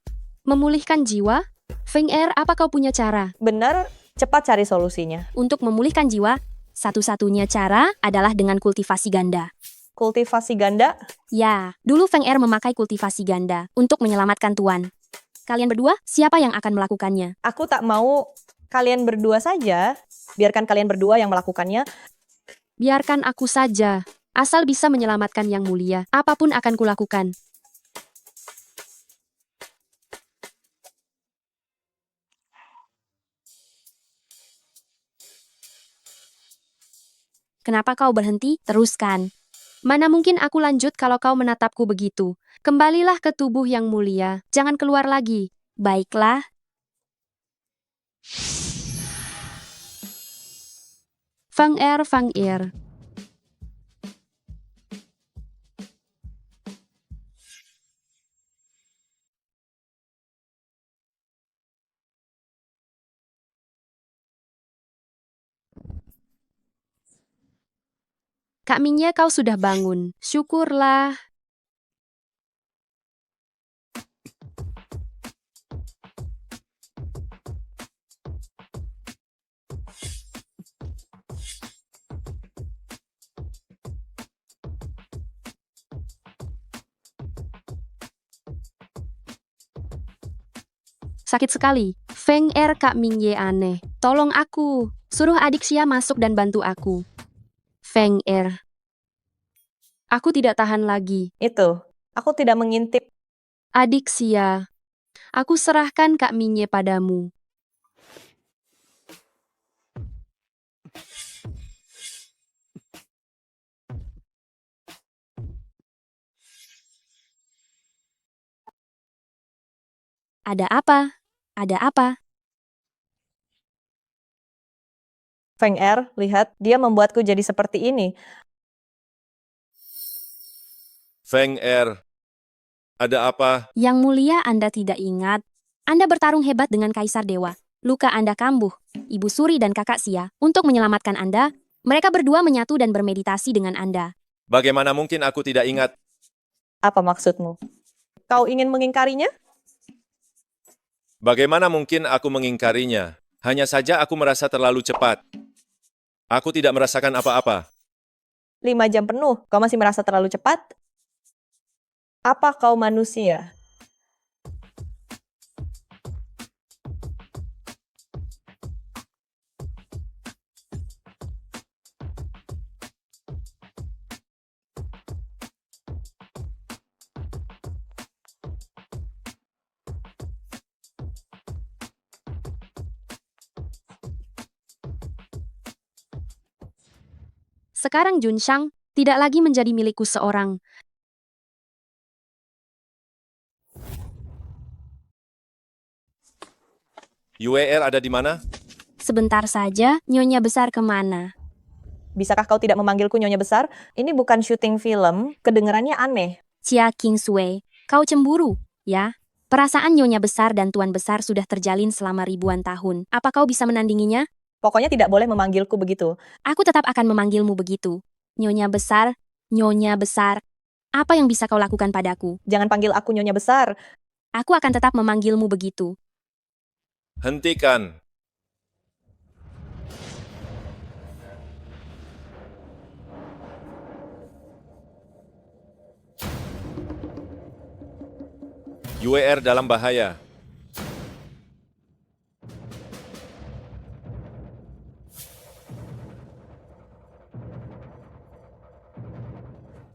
Memulihkan jiwa? Feng Er, apa kau punya cara? Benar, cepat cari solusinya. Untuk memulihkan jiwa, satu-satunya cara adalah dengan kultivasi ganda. Kultivasi ganda? Ya, dulu Feng Er memakai kultivasi ganda untuk menyelamatkan Tuan. Kalian berdua, siapa yang akan melakukannya? Aku tak mau kalian berdua saja. Biarkan kalian berdua yang melakukannya. Biarkan aku saja. Asal bisa menyelamatkan Yang Mulia, apapun akan kulakukan. Kenapa kau berhenti? Teruskan. Mana mungkin aku lanjut kalau kau menatapku begitu. Kembalilah ke tubuh Yang Mulia. Jangan keluar lagi. Baiklah. Feng Er, Feng Er. Kak Mingye, kau sudah bangun. Syukurlah. Sakit sekali. Feng Er, Kak Mingye aneh. Tolong aku. Suruh adik Xia masuk dan bantu aku. Feng Er. Aku tidak tahan lagi. Itu, aku tidak mengintip. Adik Xia. Aku serahkan Kak Mingye padamu. Ada apa? Ada apa? Feng Er, lihat, dia membuatku jadi seperti ini. Feng Er, ada apa? Yang Mulia, Anda tidak ingat. Anda bertarung hebat dengan Kaisar Dewa. Luka Anda kambuh. Ibu Suri dan kakak Xia, untuk menyelamatkan Anda, mereka berdua menyatu dan bermeditasi dengan Anda. Bagaimana mungkin aku tidak ingat? Apa maksudmu? Kau ingin mengingkarinya? Bagaimana mungkin aku mengingkarinya? Hanya saja aku merasa terlalu cepat. Aku tidak merasakan apa-apa. 5 jam penuh, kau masih merasa terlalu cepat? Apa kau manusia? Sekarang Junshang tidak lagi menjadi milikku seorang. UER ada di mana? Sebentar saja, Nyonya Besar kemana? Bisakah kau tidak memanggilku Nyonya Besar? Ini bukan syuting film, kedengarannya aneh. Xia Kingsway, kau cemburu, ya? Perasaan Nyonya Besar dan Tuan Besar sudah terjalin selama ribuan tahun. Apa kau bisa menandinginya? Pokoknya tidak boleh memanggilku begitu. Aku tetap akan memanggilmu begitu. Nyonya Besar, Nyonya Besar. Apa yang bisa kau lakukan padaku? Jangan panggil aku Nyonya Besar. Aku akan tetap memanggilmu begitu. Hentikan. UER dalam bahaya.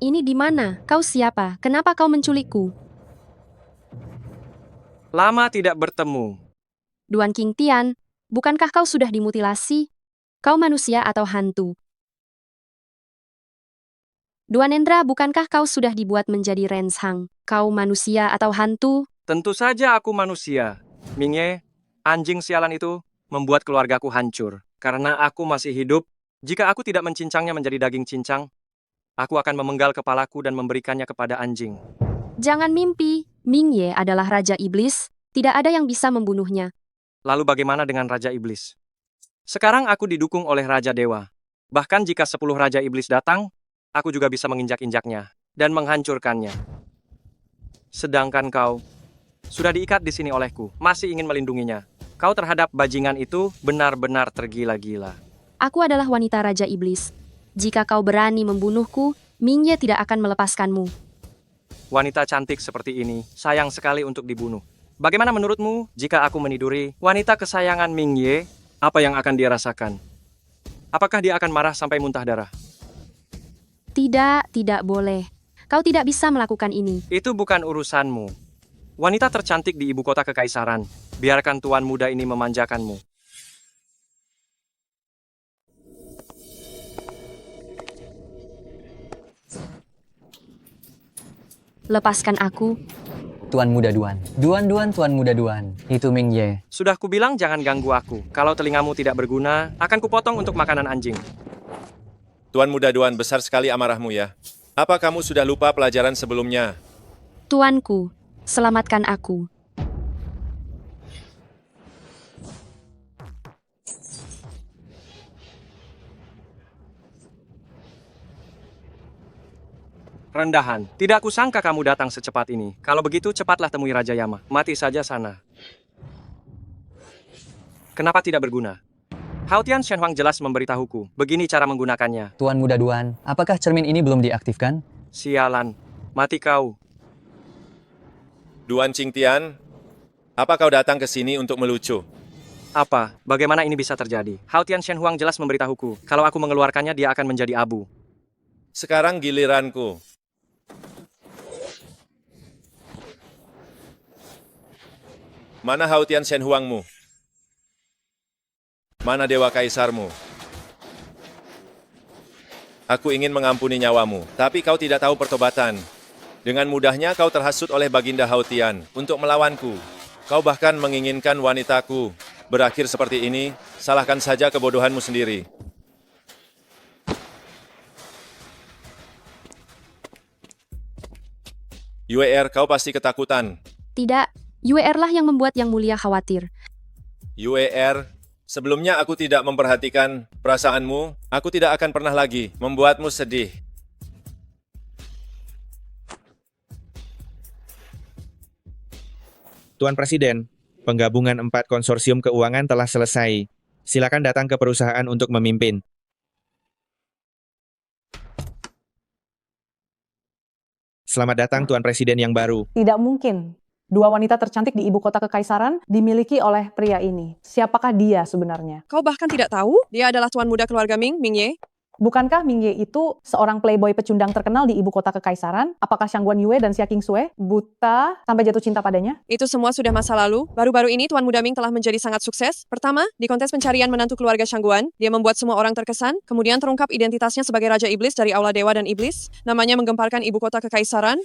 Ini di mana? Kau siapa? Kenapa kau menculikku? Lama tidak bertemu. Duan Qingtian, bukankah kau sudah dimutilasi? Kau manusia atau hantu? Duan Endra, bukankah kau sudah dibuat menjadi Renshang? Kau manusia atau hantu? Tentu saja aku manusia. Mingye, anjing sialan itu membuat keluargaku hancur. Karena aku masih hidup, jika aku tidak mencincangnya menjadi daging cincang, aku akan memenggal kepalaku dan memberikannya kepada anjing. Jangan mimpi, Mingye adalah Raja Iblis, tidak ada yang bisa membunuhnya. Lalu bagaimana dengan Raja Iblis? Sekarang aku didukung oleh Raja Dewa. Bahkan jika 10 Raja Iblis datang, aku juga bisa menginjak-injaknya dan menghancurkannya. Sedangkan kau sudah diikat di sini olehku, masih ingin melindunginya. Kau terhadap bajingan itu benar-benar tergila-gila. Aku adalah wanita Raja Iblis. Jika kau berani membunuhku, Mingye tidak akan melepaskanmu. Wanita cantik seperti ini, sayang sekali untuk dibunuh. Bagaimana menurutmu jika aku meniduri wanita kesayangan Mingye? Apa yang akan dia rasakan? Apakah dia akan marah sampai muntah darah? Tidak boleh. Kau tidak bisa melakukan ini. Itu bukan urusanmu. Wanita tercantik di ibu kota kekaisaran. Biarkan tuan muda ini memanjakanmu. Lepaskan aku. Tuan muda Duan. Tuan muda Duan. Itu Mingye. Sudah kubilang jangan ganggu aku. Kalau telingamu tidak berguna, akan kupotong untuk makanan anjing. Tuan muda Duan, besar sekali amarahmu ya. Apa kamu sudah lupa pelajaran sebelumnya? Tuanku, selamatkan aku. Rendahan. Tidak kusangka kamu datang secepat ini. Kalau begitu, cepatlah temui Raja Yama. Mati saja sana. Kenapa tidak berguna? Haotian Shenhuang jelas memberitahuku. Begini cara menggunakannya. Tuan muda Duan, apakah cermin ini belum diaktifkan? Sialan. Mati kau. Duan Qingtian, apa kau datang ke sini untuk melucu? Apa? Bagaimana ini bisa terjadi? Haotian Shenhuang jelas memberitahuku. Kalau aku mengeluarkannya, dia akan menjadi abu. Sekarang giliranku. Mana Haotian Shenhuangmu? Mana Dewa Kaisarmu? Aku ingin mengampuni nyawamu, tapi kau tidak tahu pertobatan. Dengan mudahnya kau terhasut oleh Baginda Haotian untuk melawanku. Kau bahkan menginginkan wanitaku berakhir seperti ini, salahkan saja kebodohanmu sendiri. UER, kau pasti ketakutan. Tidak, UER lah yang membuat Yang Mulia khawatir. UER, sebelumnya aku tidak memperhatikan perasaanmu. Aku tidak akan pernah lagi membuatmu sedih. Tuan Presiden, penggabungan 4 konsorsium keuangan telah selesai. Silakan datang ke perusahaan untuk memimpin. Selamat datang Tuan Presiden yang baru. Tidak mungkin. 2 wanita tercantik di ibu kota kekaisaran dimiliki oleh pria ini. Siapakah dia sebenarnya? Kau bahkan tidak tahu dia adalah tuan muda keluarga Ming, Mingye? Bukankah Ming Ye itu seorang playboy pecundang terkenal di ibu kota kekaisaran? Apakah Shangguan Yue dan Xia Qingsui buta sampai jatuh cinta padanya? Itu semua sudah masa lalu. Baru-baru ini Tuan Muda Ming telah menjadi sangat sukses. Pertama, di kontes pencarian menantu keluarga Shangguan, dia membuat semua orang terkesan. Kemudian terungkap identitasnya sebagai Raja Iblis dari Aula Dewa dan Iblis. Namanya menggemparkan ibu kota kekaisaran.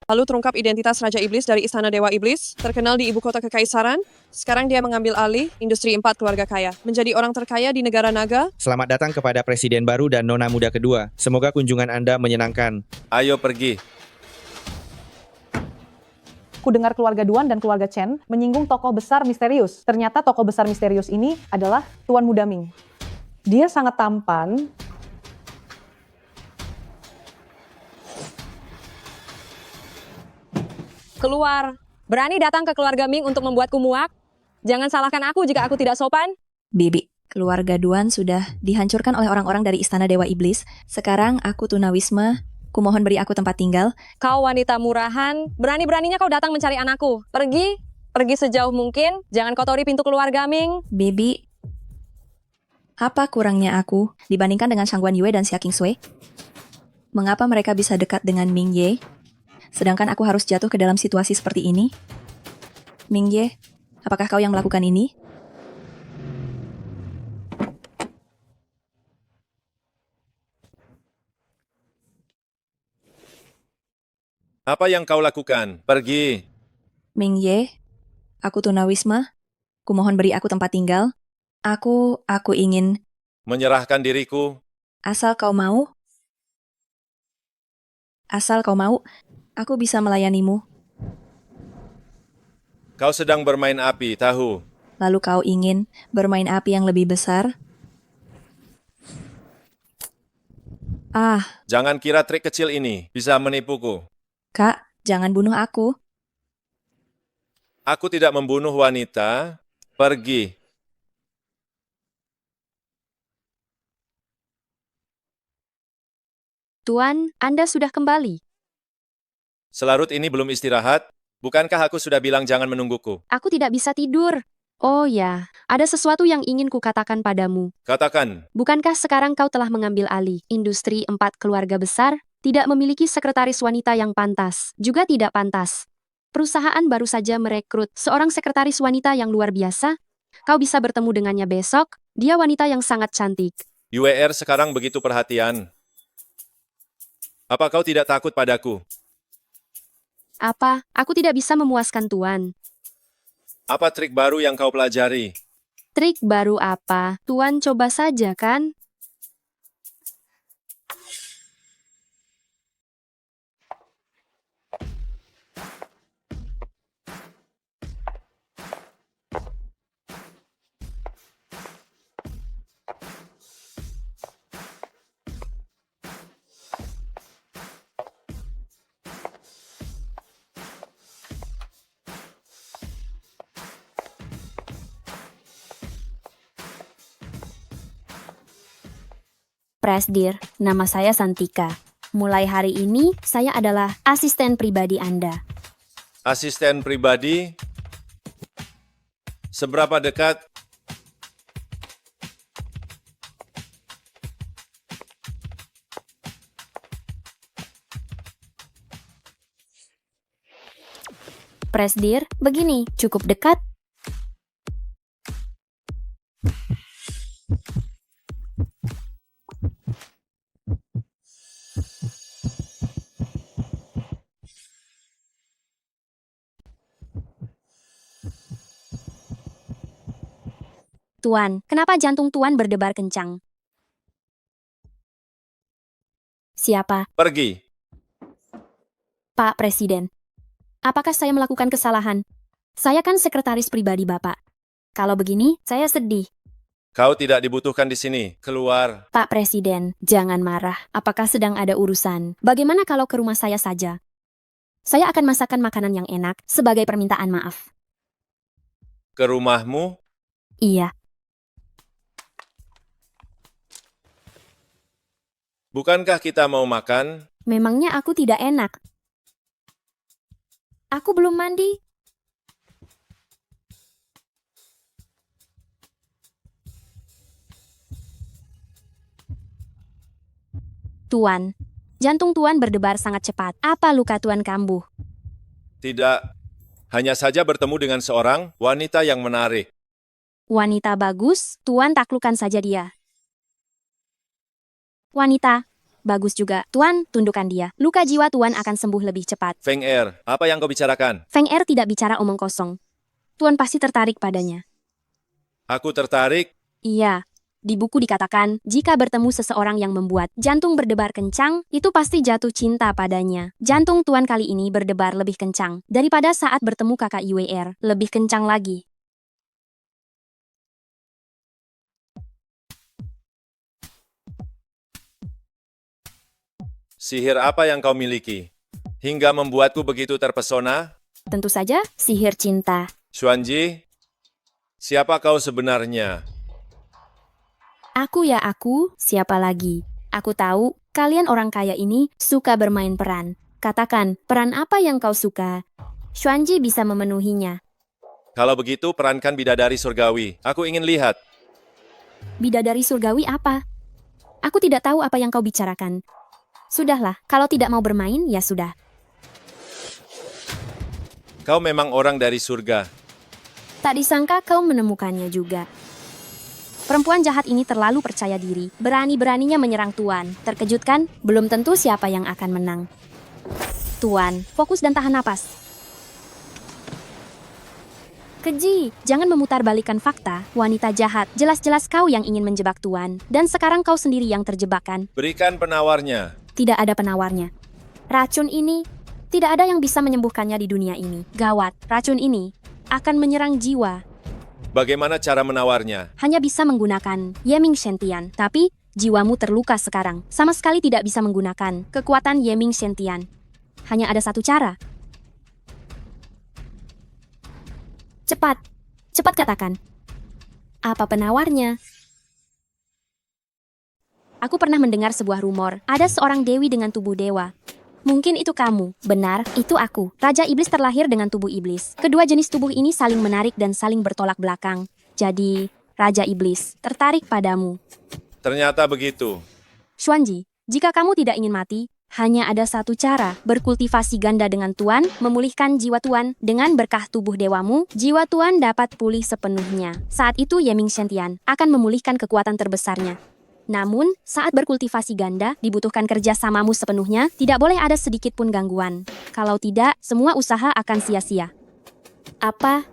Lalu terungkap identitas Raja Iblis dari Istana Dewa Iblis, terkenal di ibu kota kekaisaran. Sekarang dia mengambil alih industri 4 keluarga kaya, menjadi orang terkaya di negara naga. Selamat datang kepada Presiden baru dan Nona muda kedua. Semoga kunjungan Anda menyenangkan. Ayo pergi. Ku dengar keluarga Duan dan keluarga Chen menyinggung tokoh besar misterius. Ternyata tokoh besar misterius ini adalah Tuan Muda Ming. Dia sangat tampan. Keluar. Berani datang ke keluarga Ming untuk membuatku muak? Jangan salahkan aku jika aku tidak sopan. Bibi, keluarga Duan sudah dihancurkan oleh orang-orang dari Istana Dewa Iblis. Sekarang aku tunawisma. Kumohon beri aku tempat tinggal. Kau wanita murahan, berani-beraninya kau datang mencari anakku. Pergi, pergi sejauh mungkin. Jangan kotori pintu keluarga Ming. Bibi, apa kurangnya aku dibandingkan dengan Shangguan Yue dan Xia Qingsui? Mengapa mereka bisa dekat dengan Ming Ye? Sedangkan aku harus jatuh ke dalam situasi seperti ini? Ming Ye, apakah kau yang melakukan ini? Apa yang kau lakukan? Pergi. Ming Ye, aku tunawisma. Kumohon beri aku tempat tinggal. Aku ingin... Menyerahkan diriku. Asal kau mau, aku bisa melayanimu. Kau sedang bermain api, tahu? Lalu kau ingin bermain api yang lebih besar? Jangan kira trik kecil ini bisa menipuku. Kak, jangan bunuh aku. Aku tidak membunuh wanita. Pergi. Tuan, Anda sudah kembali. Selarut ini belum istirahat. Bukankah aku sudah bilang jangan menungguku? Aku tidak bisa tidur. Oh ya, ada sesuatu yang ingin kukatakan padamu. Katakan. Bukankah sekarang kau telah mengambil alih industri 4 keluarga besar? Tidak memiliki sekretaris wanita yang pantas, juga tidak pantas. Perusahaan baru saja merekrut seorang sekretaris wanita yang luar biasa. Kau bisa bertemu dengannya besok. Dia wanita yang sangat cantik. UER sekarang begitu perhatian. Apa kau tidak takut padaku? Apa? Aku tidak bisa memuaskan Tuan. Apa trik baru yang kau pelajari? Trik baru apa? Tuan coba saja kan? Presdir, nama saya Santika. Mulai hari ini, saya adalah asisten pribadi Anda. Asisten pribadi? Seberapa dekat? Presdir, begini, cukup dekat. Tuan, kenapa jantung Tuan berdebar kencang? Siapa? Pergi. Pak Presiden. Apakah saya melakukan kesalahan? Saya kan sekretaris pribadi Bapak. Kalau begini, saya sedih. Kau tidak dibutuhkan di sini. Keluar. Pak Presiden, jangan marah. Apakah sedang ada urusan? Bagaimana kalau ke rumah saya saja? Saya akan masakkan makanan yang enak sebagai permintaan maaf. Ke rumahmu? Iya. Bukankah kita mau makan? Memangnya aku tidak enak? Aku belum mandi. Tuan, jantung Tuan berdebar sangat cepat. Apa luka Tuan kambuh? Tidak, hanya saja bertemu dengan seorang wanita yang menarik. Wanita bagus, Tuan taklukkan saja dia. Wanita, bagus juga. Tuan, tundukkan dia. Luka jiwa Tuan akan sembuh lebih cepat. Feng Er, apa yang kau bicarakan? Feng Er tidak bicara omong kosong. Tuan pasti tertarik padanya. Aku tertarik. Iya. Di buku dikatakan, jika bertemu seseorang yang membuat jantung berdebar kencang, itu pasti jatuh cinta padanya. Jantung Tuan kali ini berdebar lebih kencang daripada saat bertemu kakak UER. Lebih kencang lagi. Sihir apa yang kau miliki? Hingga membuatku begitu terpesona? Tentu saja, sihir cinta. Xuanji, siapa kau sebenarnya? Aku ya aku, siapa lagi? Aku tahu, kalian orang kaya ini suka bermain peran. Katakan, peran apa yang kau suka? Xuanji bisa memenuhinya. Kalau begitu, perankan bidadari surgawi. Aku ingin lihat. Bidadari surgawi apa? Aku tidak tahu apa yang kau bicarakan. Sudahlah, kalau tidak mau bermain, ya sudah. Kau memang orang dari surga. Tak disangka kau menemukannya juga. Perempuan jahat ini terlalu percaya diri, berani-beraninya menyerang Tuan. Terkejut kan? Belum tentu siapa yang akan menang. Tuan, fokus dan tahan napas. Keji, jangan memutarbalikkan fakta. Wanita jahat, jelas-jelas kau yang ingin menjebak Tuan. Dan sekarang kau sendiri yang terjebak kan? Berikan penawarnya. Tidak ada penawarnya. Racun ini, tidak ada yang bisa menyembuhkannya di dunia ini. Gawat, racun ini akan menyerang jiwa. Bagaimana cara menawarnya? Hanya bisa menggunakan Yeming Sentian. Tapi, jiwamu terluka sekarang. Sama sekali tidak bisa menggunakan kekuatan Yeming Sentian. Hanya ada satu cara. Cepat, cepat katakan. Apa penawarnya? Aku pernah mendengar sebuah rumor. Ada seorang dewi dengan tubuh dewa. Mungkin itu kamu. Benar, itu aku. Raja Iblis terlahir dengan tubuh iblis. Kedua jenis tubuh ini saling menarik dan saling bertolak belakang. Jadi, Raja Iblis tertarik padamu. Ternyata begitu. Xuanji, jika kamu tidak ingin mati, hanya ada satu cara. Berkultivasi ganda dengan Tuan, memulihkan jiwa Tuan. Dengan berkah tubuh dewamu, jiwa Tuan dapat pulih sepenuhnya. Saat itu Yeming Sentian akan memulihkan kekuatan terbesarnya. Namun, saat berkultivasi ganda, dibutuhkan kerjasamamu sepenuhnya, tidak boleh ada sedikit pun gangguan. Kalau tidak, semua usaha akan sia-sia. Apa?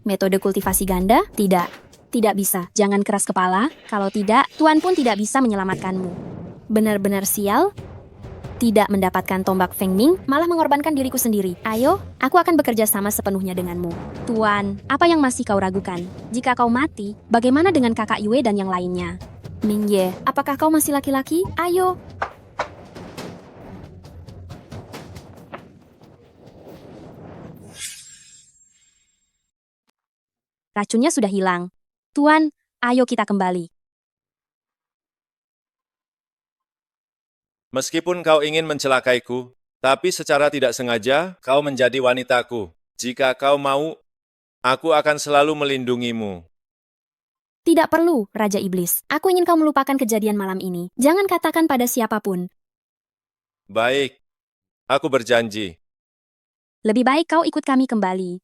Metode kultivasi ganda? Tidak. Tidak bisa. Jangan keras kepala. Kalau tidak, Tuan pun tidak bisa menyelamatkanmu. Benar-benar sial? Tidak mendapatkan tombak Feng Ming, malah mengorbankan diriku sendiri. Ayo, aku akan bekerja sama sepenuhnya denganmu. Tuan, apa yang masih kau ragukan? Jika kau mati, bagaimana dengan kakak Yue dan yang lainnya? Mingye, apakah kau masih laki-laki? Ayo. Racunnya sudah hilang. Tuan, ayo kita kembali. Meskipun kau ingin mencelakaiku, tapi secara tidak sengaja kau menjadi wanitaku. Jika kau mau, aku akan selalu melindungimu. Tidak perlu, Raja Iblis. Aku ingin kau melupakan kejadian malam ini. Jangan katakan pada siapapun. Baik, aku berjanji. Lebih baik kau ikut kami kembali.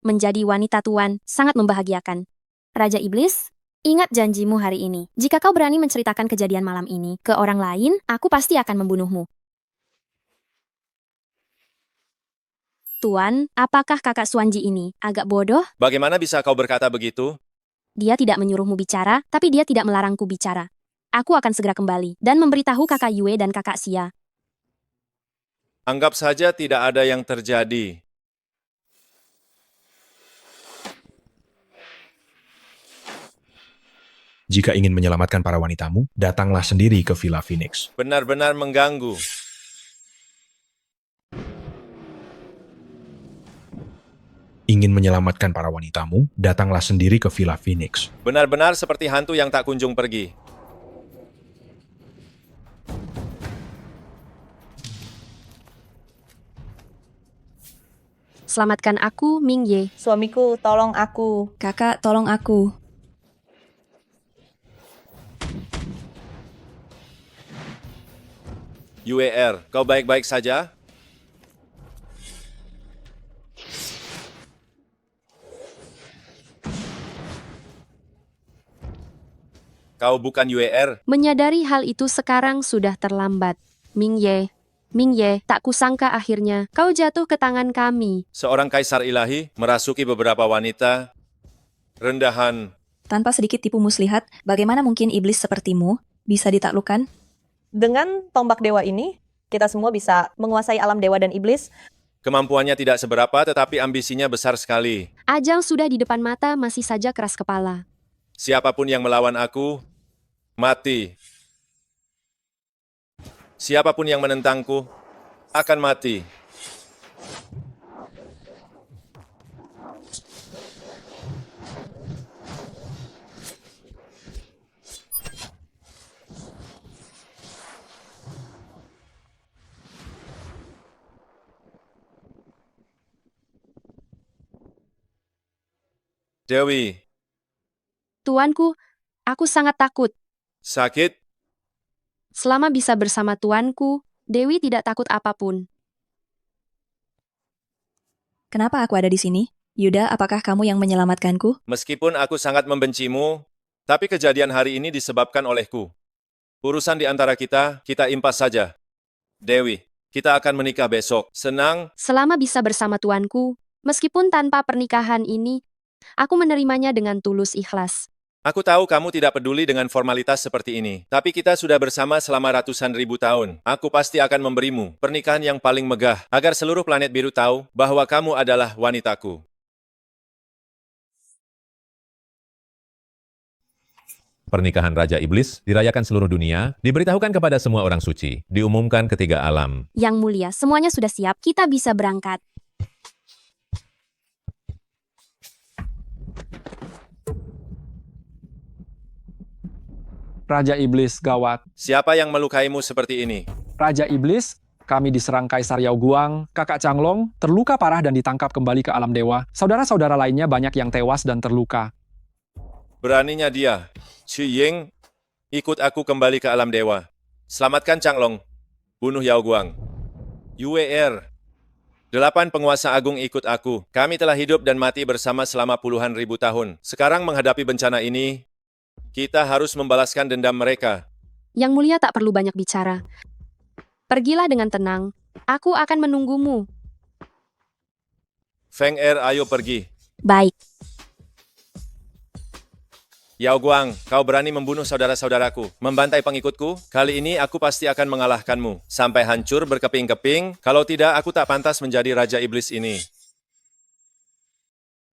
Menjadi wanita Tuan sangat membahagiakan. Raja Iblis, ingat janjimu hari ini. Jika kau berani menceritakan kejadian malam ini ke orang lain, aku pasti akan membunuhmu. Tuan, apakah kakak Xuanji ini agak bodoh? Bagaimana bisa kau berkata begitu? Dia tidak menyuruhmu bicara, tapi dia tidak melarangku bicara. Aku akan segera kembali dan memberitahu kakak Yue dan kakak Xia. Anggap saja tidak ada yang terjadi. Jika ingin menyelamatkan para wanitamu, datanglah sendiri ke Villa Phoenix. Benar-benar mengganggu. Ingin menyelamatkan para wanitamu, datanglah sendiri ke Villa Phoenix. Benar-benar seperti hantu yang tak kunjung pergi. Selamatkan aku, Mingye. Suamiku, tolong aku. Kakak, tolong aku. UER, kau baik-baik saja? Kau bukan UER. Menyadari hal itu sekarang sudah terlambat. Ming Ye, tak kusangka akhirnya kau jatuh ke tangan kami. Seorang kaisar ilahi merasuki beberapa wanita rendahan. Tanpa sedikit tipu muslihat, bagaimana mungkin iblis sepertimu bisa ditaklukkan? Dengan tombak dewa ini, kita semua bisa menguasai alam dewa dan iblis. Kemampuannya tidak seberapa, tetapi ambisinya besar sekali. Ajal sudah di depan mata, masih saja keras kepala. Siapapun yang melawan aku, mati. Siapapun yang menentangku, akan mati. Dewi, Tuanku, aku sangat takut. sakit? Selama bisa bersama tuanku, Dewi tidak takut apapun. Kenapa aku ada di sini? Yuda, apakah kamu yang menyelamatkanku? Meskipun aku sangat membencimu, tapi kejadian hari ini disebabkan olehku. Urusan di antara kita impas saja. Dewi, kita akan menikah besok. Senang? Selama bisa bersama tuanku, meskipun tanpa pernikahan ini, aku menerimanya dengan tulus ikhlas. Aku tahu kamu tidak peduli dengan formalitas seperti ini, tapi kita sudah bersama selama ratusan ribu tahun. Aku pasti akan memberimu pernikahan yang paling megah, agar seluruh planet biru tahu bahwa kamu adalah wanitaku. Pernikahan Raja Iblis dirayakan seluruh dunia, diberitahukan kepada semua orang suci, diumumkan ketiga alam. Yang mulia, semuanya sudah siap, kita bisa berangkat. Raja Iblis, gawat. Siapa yang melukaimu seperti ini? Raja Iblis, kami diserang Kaisar Yao Guang, kakak Changlong, terluka parah dan ditangkap kembali ke alam dewa. Saudara-saudara lainnya banyak yang tewas dan terluka. Beraninya dia. Xu Ying, ikut aku kembali ke alam dewa. Selamatkan Changlong. Bunuh Yao Guang. UER. 8 penguasa agung ikut aku. Kami telah hidup dan mati bersama selama puluhan ribu tahun. Sekarang menghadapi bencana ini, kita harus membalaskan dendam mereka. Yang mulia tak perlu banyak bicara. Pergilah dengan tenang. Aku akan menunggumu. Feng Er, ayo pergi. Baik. Yao Guang, kau berani membunuh saudara-saudaraku, membantai pengikutku? Kali ini aku pasti akan mengalahkanmu. Sampai hancur berkeping-keping, kalau tidak aku tak pantas menjadi Raja Iblis ini.